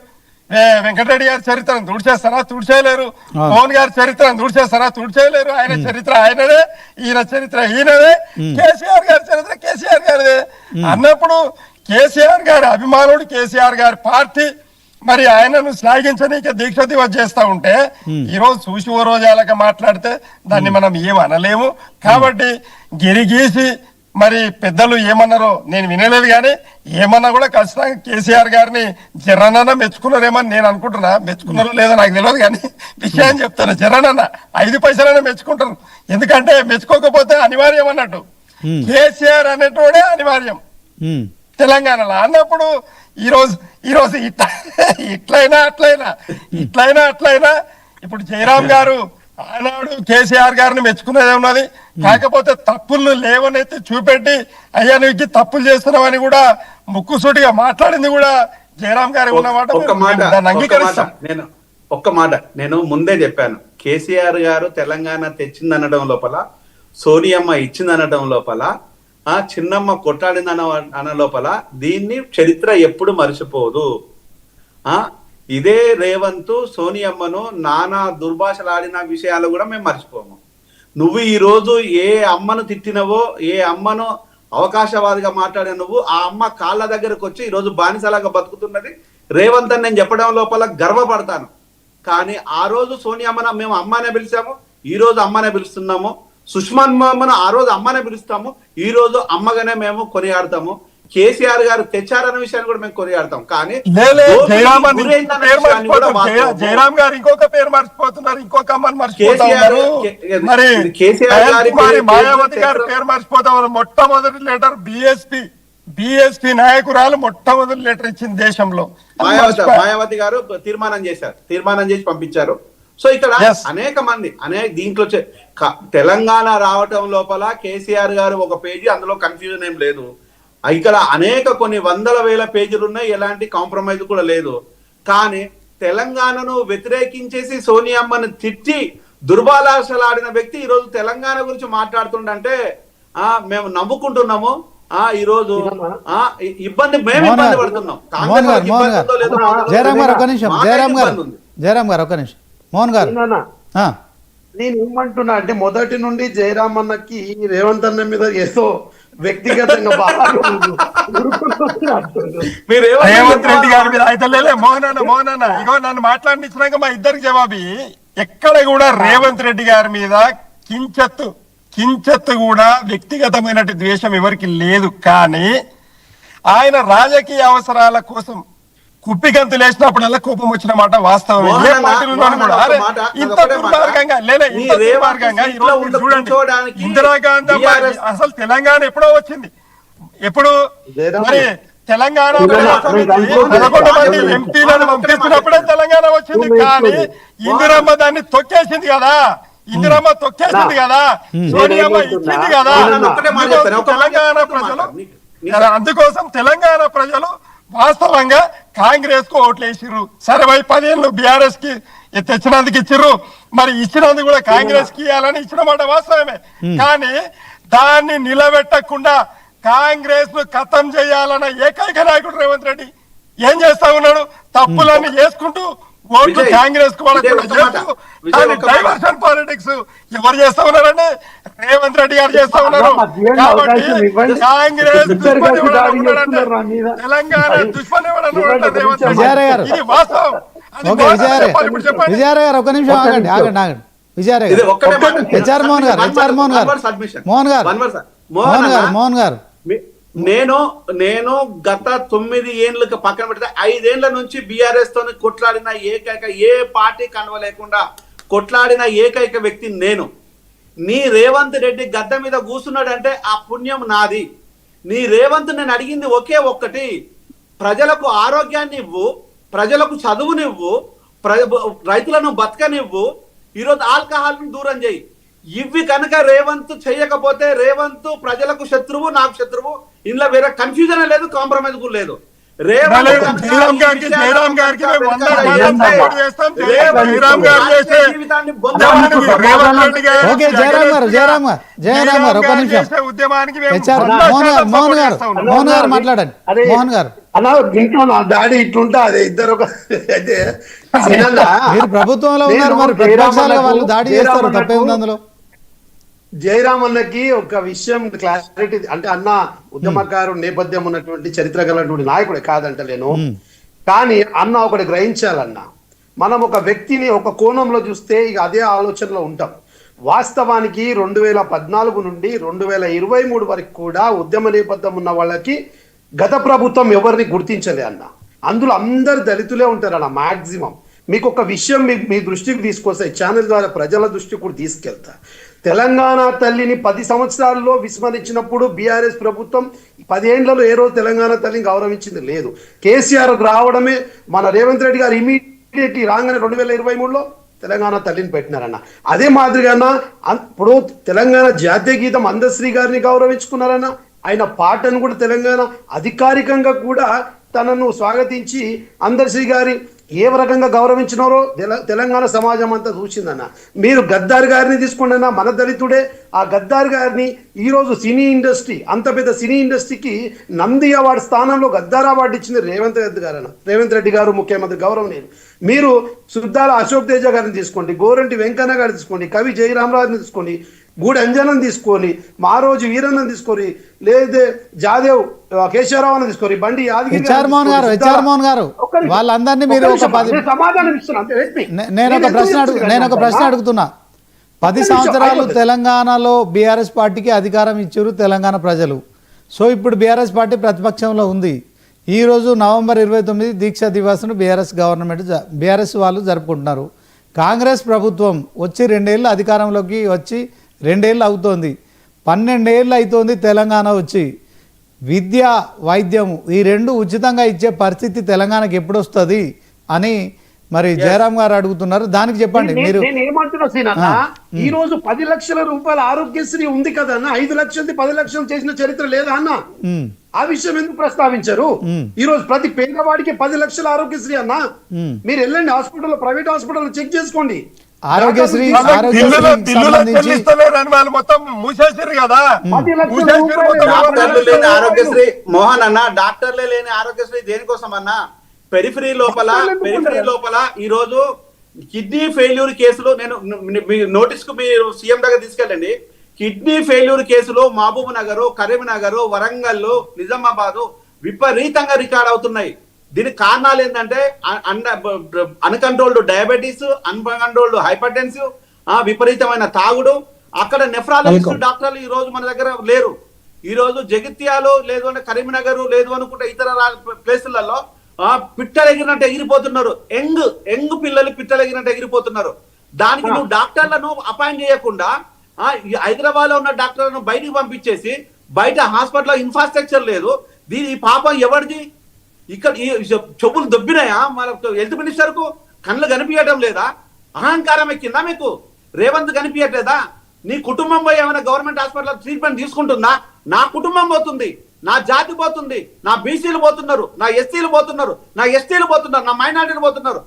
S5: వెంకటరెడ్డి గారి చరిత్రను తుడిచేస్తారా? తుడిచేయలేరు. పవన్ గారి చరిత్రను తుడిచేస్తారా? తుడిచేయలేరు. ఆయన చరిత్ర ఆయనదే, ఈయన చరిత్ర ఈయనదే, కేసీఆర్ గారి చరిత్ర కేసీఆర్ గారిదే. అన్నప్పుడు కేసీఆర్ గారి అభిమానుడు, కేసీఆర్ గారి పార్టీ మరి ఆయనను శ్లాఘించనీకి దీక్ష దివస్ చేస్తా ఉంటే ఈ రోజు చూసి ఓ రోజాలక మాట్లాడితే దాన్ని మనం ఏం అనలేము. కాబట్టి గిరిగీసి మరి పెద్దలు ఏమన్నారో నేను వినలేదు, కానీ ఏమన్నా కూడా ఖచ్చితంగా కేసీఆర్ గారిని జరనన్న మెచ్చుకున్నారేమని నేను అనుకుంటున్నా. మెచ్చుకున్నారో లేదో నాకు తెలియదు, కానీ విషయం చెప్తాను, జరనన్న 5 పైసలైనా మెచ్చుకుంటారు. ఎందుకంటే మెచ్చుకోకపోతే అనివార్యం అన్నట్టు. కేసీఆర్ అనేటోడే అనివార్యం తెలంగాణలో. అన్నప్పుడు ఈరోజు ఇట్లయినా అట్లయినా ఇప్పుడు జయరాం గారు ఆనాడు కేసీఆర్ గారిని మెచ్చుకునేదే ఉన్నది. కాకపోతే తప్పులు లేవనైతే చూపెట్టి అయ్యా నువ్వు తప్పులు చేస్తున్నావని కూడా ముక్కుసూటిగా మాట్లాడింది కూడా జయరాం గారి ఉన్నమాట.
S2: ఒక్క మాట నేను ముందే చెప్పాను, కేసీఆర్ గారు తెలంగాణ తెచ్చిందనడం లోపల, సోనియమ్మ ఇచ్చిందనడం లోపల, చిన్నమ్మ కొట్టాడిందన లోపల దీన్ని చరిత్ర ఎప్పుడు మర్చిపోదు. ఇదే రేవంత్ సోనియమ్మను నానా దుర్భాషలాడిన విషయాలు కూడా మేము మర్చిపోము. నువ్వు ఈ రోజు ఏ అమ్మను తిట్టినవో, ఏ అమ్మను అవకాశవాదిగా మాట్లాడిన నువ్వు, ఆ అమ్మ కాళ్ళ దగ్గరకు వచ్చి ఈరోజు బానిసలాగా బతుకుతున్నది రేవంత్ అని నేను చెప్పడం లోపల గర్వపడతాను. కానీ ఆ రోజు సోనియమ్మను మేము అమ్మనే పిలిచాము, ఈ రోజు అమ్మనే పిలుస్తున్నాము. సుష్మామ్మను ఆ రోజు అమ్మనే పిలుస్తాము, ఈ రోజు అమ్మగానే మేము కొనియాడతాము. కేసీఆర్ గారు తెచ్చారన్న విషయాన్ని కూడా మేము కొనియాడతాం. కానీ
S5: జయరామ్ గారు ఇంకొక పేరు మర్చిపోతున్నారు, ఇంకొక అమ్మని మర్చిపోతున్నారు, మరి మాయావతి గారి పేరు మర్చిపోతాం. మొట్టమొదటి లెటర్ బిఎస్పీ నాయకురాలు మొట్టమొదటి లెటర్ ఇచ్చింది దేశంలో.
S2: మాయావతి గారు తీర్మానం చేసి పంపించారు. సో ఇక్కడ అనేక మంది దీంట్లో తెలంగాణ రావటం లోపల కేసీఆర్ గారు ఒక పేజీ, అందులో కన్ఫ్యూజన్ ఏం లేదు. ఇక్కడ అనేక కొన్ని వందల వేల పేజీలు ఉన్నాయి, ఎలాంటి కాంప్రమైజ్ కూడా లేదు. కానీ తెలంగాణను వ్యతిరేకించేసి సోనియమ్మను తిట్టి దుర్భాషలాడిన వ్యక్తి ఈ రోజు తెలంగాణ గురించి మాట్లాడుతుండంటే మేము నవ్వుకుంటున్నాము. ఈ రోజు ఇబ్బంది పడుతున్నాం.
S1: జయరామ్ గారు ఒక నిమిషం, జయరామ్ గారు ఒక నిమిషం. మోహన్ గారు,
S3: నేను ఏమంటున్నా అంటే మొదటి నుండి జయరామ్ అన్నకి రేవంత్ అన్న మీద ఏదో వ్యక్తిగతంగా
S5: రేవంత్ రెడ్డి గారి మీద అయితే మోహన్ అన్న ఇగో నన్ను మాట్లాడినిచ్చినాక మా ఇద్దరికి జవాబి. ఎక్కడ కూడా రేవంత్ రెడ్డి గారి మీద కించెత్తు కూడా వ్యక్తిగతమైన ద్వేషం ఎవరికి లేదు. కానీ ఆయన రాజకీయ అవసరాల కోసం కుప్పిగంతులు వేసినప్పుడల్లా కోపం వచ్చిన మాట వాస్తవం. ఏ పార్టీలో కూడా ఇంత దుర్మార్గంగా చూడండి, ఇందిరాగాంధీ అసలు తెలంగాణ ఎప్పుడో వచ్చింది. ఎప్పుడు మరి తెలంగాణ 11 మంది ఎంపీలను పంపిస్తున్నప్పుడే తెలంగాణ వచ్చింది. కానీ ఇందిరమ్మ దాన్ని తొక్కేసింది కదా, సోనియమ్మ ఇచ్చింది కదా. తెలంగాణ ప్రజలు అందుకోసం తెలంగాణ ప్రజలు వాస్తవంగా కాంగ్రెస్ కు ఓట్లు వేసిర్రు. సరే 10 ఏళ్ళు బీఆర్ఎస్ కి తెచ్చినందుకు ఇచ్చిర్రు, మరి ఇచ్చినందుకు కూడా కాంగ్రెస్ కి ఇవ్వాలని ఇచ్చిన మాట వాస్తవమే. కానీ దాన్ని నిలబెట్టకుండా కాంగ్రెస్ ను ఖతం చేయాలన్న ఏకైక నాయకుడు రేవంత్ రెడ్డి ఏం చేస్తా ఉన్నాడు? తప్పులన్నీ చేసుకుంటూ ఓట్లు కాంగ్రెస్ కు డైవర్షన్ పాలిటిక్స్ ఎవరు చేస్తా ఉన్నారంటే రేవంత్ రెడ్డి గారు చేస్తా ఉన్నారు. కాబట్టి కాంగ్రెస్ తెలంగాణ దుష్మన్ ఇది వాస్తవం.
S1: విజయారాయ్ గారు ఒక నిమిషం ఆగండి. విజయారాయ్ గారు, మోహన్ గారు
S2: నేను గత 9 ఏళ్ళకి పక్కన పెడితే 5 ఏళ్ల నుంచి బీఆర్ఎస్ తో కొట్లాడిన ఏ పార్టీ కనవ లేకుండా కొట్లాడిన ఏకైక వ్యక్తి నేను. నీ రేవంత్ రెడ్డి గద్ద మీద కూర్చున్నాడంటే ఆ పుణ్యం నాది. నీ రేవంత్ నేను అడిగింది ఒకే ఒక్కటి, ప్రజలకు ఆరోగ్యాన్ని ఇవ్వు, ప్రజలకు చదువునివ్వు, రైతులను బతకనివ్వు, ఈరోజు ఆల్కహాల్ని దూరం చేయి. ఇవి కనుక రేవంత్ చేయకపోతే రేవంత్ ప్రజలకు శత్రువు, నాకు శత్రువు. ఇందులో వేరే కన్ఫ్యూజన్ లేదు, కాంప్రమైజ్ కూడా లేదు.
S1: మాట్లాడండి మోహన్ గారు.
S3: డాడీ ఇట్లుంటా అదే ఇద్దరు
S1: మీరు ప్రభుత్వంలో ఉన్నారు, మరి ప్రతిపక్షాలుగా వాళ్ళు దాడి చేస్తారు, తప్పే ఉంది అందులో.
S3: జయరామ్ అన్నకి ఒక విషయం క్లారిటీ అంటే అన్న ఉద్యమకారు నేపథ్యం ఉన్నటువంటి చరిత్ర గలటువంటి నాయకుడే కాదంటలేను. కానీ అన్న ఒకటి గ్రహించాలన్న, మనం ఒక వ్యక్తిని ఒక కోణంలో చూస్తే ఇక అదే ఆలోచనలో ఉంటాం. వాస్తవానికి 2014 నుండి 2023 వరకు కూడా ఉద్యమ నేపథ్యం ఉన్న వాళ్ళకి గత ప్రభుత్వం ఎవరిని గుర్తించలే అన్న. అందులో అందరు దళితులే ఉంటారన్న మాక్సిమం. మీకు ఒక విషయం మీ దృష్టికి తీసుకొస్తే ఛానల్ ద్వారా ప్రజల దృష్టికి కూడా తీసుకెళ్తా. తెలంగాణ తల్లిని 10 సంవత్సరాల్లో విస్మరించినప్పుడు బీఆర్ఎస్ ప్రభుత్వం 10 ఏళ్లలో ఏ రోజు తెలంగాణ తల్లిని గౌరవించింది లేదు. కేసీఆర్ రావడమే, మన రేవంత్ రెడ్డి గారు ఇమీడియట్లీ రాగానే 2023లో తెలంగాణ తల్లిని పెట్టినారన్న. అదే మాదిరిగా ఇప్పుడు తెలంగాణ జాతీయ గీతం అందశ్రీ గారిని గౌరవించుకున్నారన్న. ఆయన పాటను కూడా తెలంగాణ అధికారికంగా కూడా తనను స్వాగతించి అందశ్రీ గారి ఏ రకంగా గౌరవించినారో తెలంగాణ సమాజం అంతా చూసిందన్న. మీరు గద్దార్ గారిని తీసుకోండి అన్న, మన దళితుడే. ఆ గద్దార్ గారిని ఈరోజు సినీ ఇండస్ట్రీ, అంత పెద్ద సినీ ఇండస్ట్రీకి నంది అవార్డు స్థానంలో గద్దార్ అవార్డు ఇచ్చింది రేవంత్ రెడ్డి గారు ముఖ్యమంత్రి గౌరవనీయులు. మీరు సుద్దాల అశోక్ తేజ గారిని తీసుకోండి, గోరంటి వెంకన్న గారిని తీసుకోండి, కవి జయరామరాజుని తీసుకోండి, గూడి అంజనం తీసుకొని, మారోజు వీరన్నని తీసుకొని, లేదా జాదేవ్ కేశవరావుని తీసుకొని, బండి
S1: హెచ్ఆర్ మోహన్ గారు వాళ్ళందరినీ మీరు ఒక 10
S3: సమాధానం ఇస్తున్నా.
S1: నేను ఒక ప్రశ్న అడుగుతున్నా. 10 సంవత్సరాలు తెలంగాణలో బీఆర్ఎస్ పార్టీకి అధికారం ఇచ్చారు తెలంగాణ ప్రజలు. సో ఇప్పుడు బీఆర్ఎస్ పార్టీ ప్రతిపక్షంలో ఉంది. ఈరోజు నవంబర్ 29 దీక్షా దివాస్ను బీఆర్ఎస్ వాళ్ళు జరుపుకుంటున్నారు. కాంగ్రెస్ ప్రభుత్వం వచ్చి 2 ఏళ్ళు అధికారంలోకి వచ్చి 2 ఏళ్ళు అవుతోంది. 12 ఏళ్ళు అవుతోంది తెలంగాణ వచ్చి. విద్య, వైద్యం ఈ 2 ఉచితంగా ఇచ్చే పరిస్థితి తెలంగాణకి ఎప్పుడు వస్తుంది అని మరి జయరాం గారు అడుగుతున్నారు. దానికి చెప్పండి మీరు.
S3: నేను ఏమంటున్నా సీనన్న, ఈ రోజు 10 లక్షల రూపాయల ఆరోగ్యశ్రీ ఉంది కదా అన్న, 5 లక్షలది 10 లక్షలు చేసిన చరిత్ర లేదా అన్న? ఆ విషయం ఎందుకు ప్రస్తావించారు? ఈ రోజు ప్రతి పేదవాడికి 10 లక్షల ఆరోగ్యశ్రీ అన్న. మీరు వెళ్ళండి హాస్పిటల్, ప్రైవేట్ హాస్పిటల్ చెక్ చేసుకోండి.
S1: ఆరోగ్యశ్రీ
S5: మొత్తం మూసేసారు కదా.
S2: డాక్టర్లు లేని ఆరోగ్యశ్రీ మోహన్ అన్న, డాక్టర్లే లేని ఆరోగ్యశ్రీ దేనికోసం అన్న? పెరిఫరీ లోపల ఈ రోజు కిడ్నీ ఫెయిల్యూర్ కేసులు, నేను మీ నోటీస్ కు మీరు సీఎం దగ్గర తీసుకెళ్ళండి. కిడ్నీ ఫెయిల్యూర్ కేసులు మహబూబ్ నగర్, కరీంనగర్, వరంగల్, నిజామాబాద్ విపరీతంగా రికార్డ్ అవుతున్నాయి. దీనికి కారణాలు ఏంటంటే అన్కంట్రోల్డ్ డయాబెటీస్, అన్కంట్రోల్డ్ హైపర్టెన్సివ్, విపరీతమైన తాగుడు. అక్కడ నెఫ్రాలజిస్ట్ డాక్టర్లు ఈ రోజు మన దగ్గర లేరు. ఈ రోజు జగిత్యాలు లేదు అంటే కరీంనగర్ లేదు అనుకుంటే ఇతర ప్లేసులలో పిట్టలు ఎగిరినట్టు ఎగిరిపోతున్నారు. యంగ్ పిల్లలు పిట్టలు ఎగిరినట్టు ఎగిరిపోతున్నారు. దానికి నువ్వు డాక్టర్లను అపాయింట్ చేయకుండా హైదరాబాద్ లో ఉన్న డాక్టర్లను బయటికి పంపించేసి, బయట హాస్పిటల్ ఇన్ఫ్రాస్ట్రక్చర్ లేదు. ఈ పాపం ఎవరిది? ఇక్కడ ఈ చెవులు దొబ్బినాయా? మన హెల్త్ మినిస్టర్ కు కళ్ళు కనిపించడం లేదా? అహంకారం ఎక్కిందా మీకు? రేవంత్ కనిపించట్లేదా? నీ కుటుంబం పోయి ఏమైనా గవర్నమెంట్ హాస్పిటల్ ట్రీట్మెంట్ తీసుకుంటుందా? నా కుటుంబం పోతుంది, నా జాతి పోతుంది, నా బీసీలు పోతున్నారు, నా ఎస్సీలు పోతున్నారు, నా ఎస్టీలు పోతున్నారు, నా మైనార్టీలు పోతున్నారు.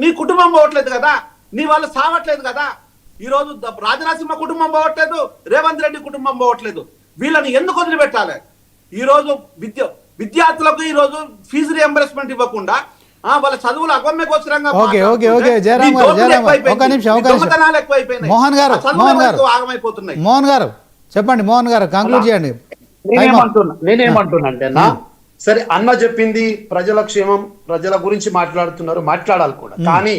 S2: నీ కుటుంబం పోవట్లేదు కదా, నీ వాళ్ళు సావట్లేదు కదా. ఈ రోజు రాజనరసింహ కుటుంబం పోవట్లేదు, రేవంత్ రెడ్డి కుటుంబం పోవట్లేదు. వీళ్ళని ఎందుకు వదిలిపెట్టాలి? ఈ రోజు విద్యార్థులకు ఈ రోజు ఫీజు రియంబర్స్మెంట్ ఇవ్వకుండా వాళ్ళ చదువులు అగమ్యగోచరంగా
S1: మోహన్ గారు చెప్పండి. మోహన్ గారు కంక్లూడ్ చేయండి.
S3: నేనేమంటున్నా అంటే సరే, అన్న చెప్పింది ప్రజల క్షేమం, ప్రజల గురించి మాట్లాడుతున్నారు, మాట్లాడాలి కూడా. కానీ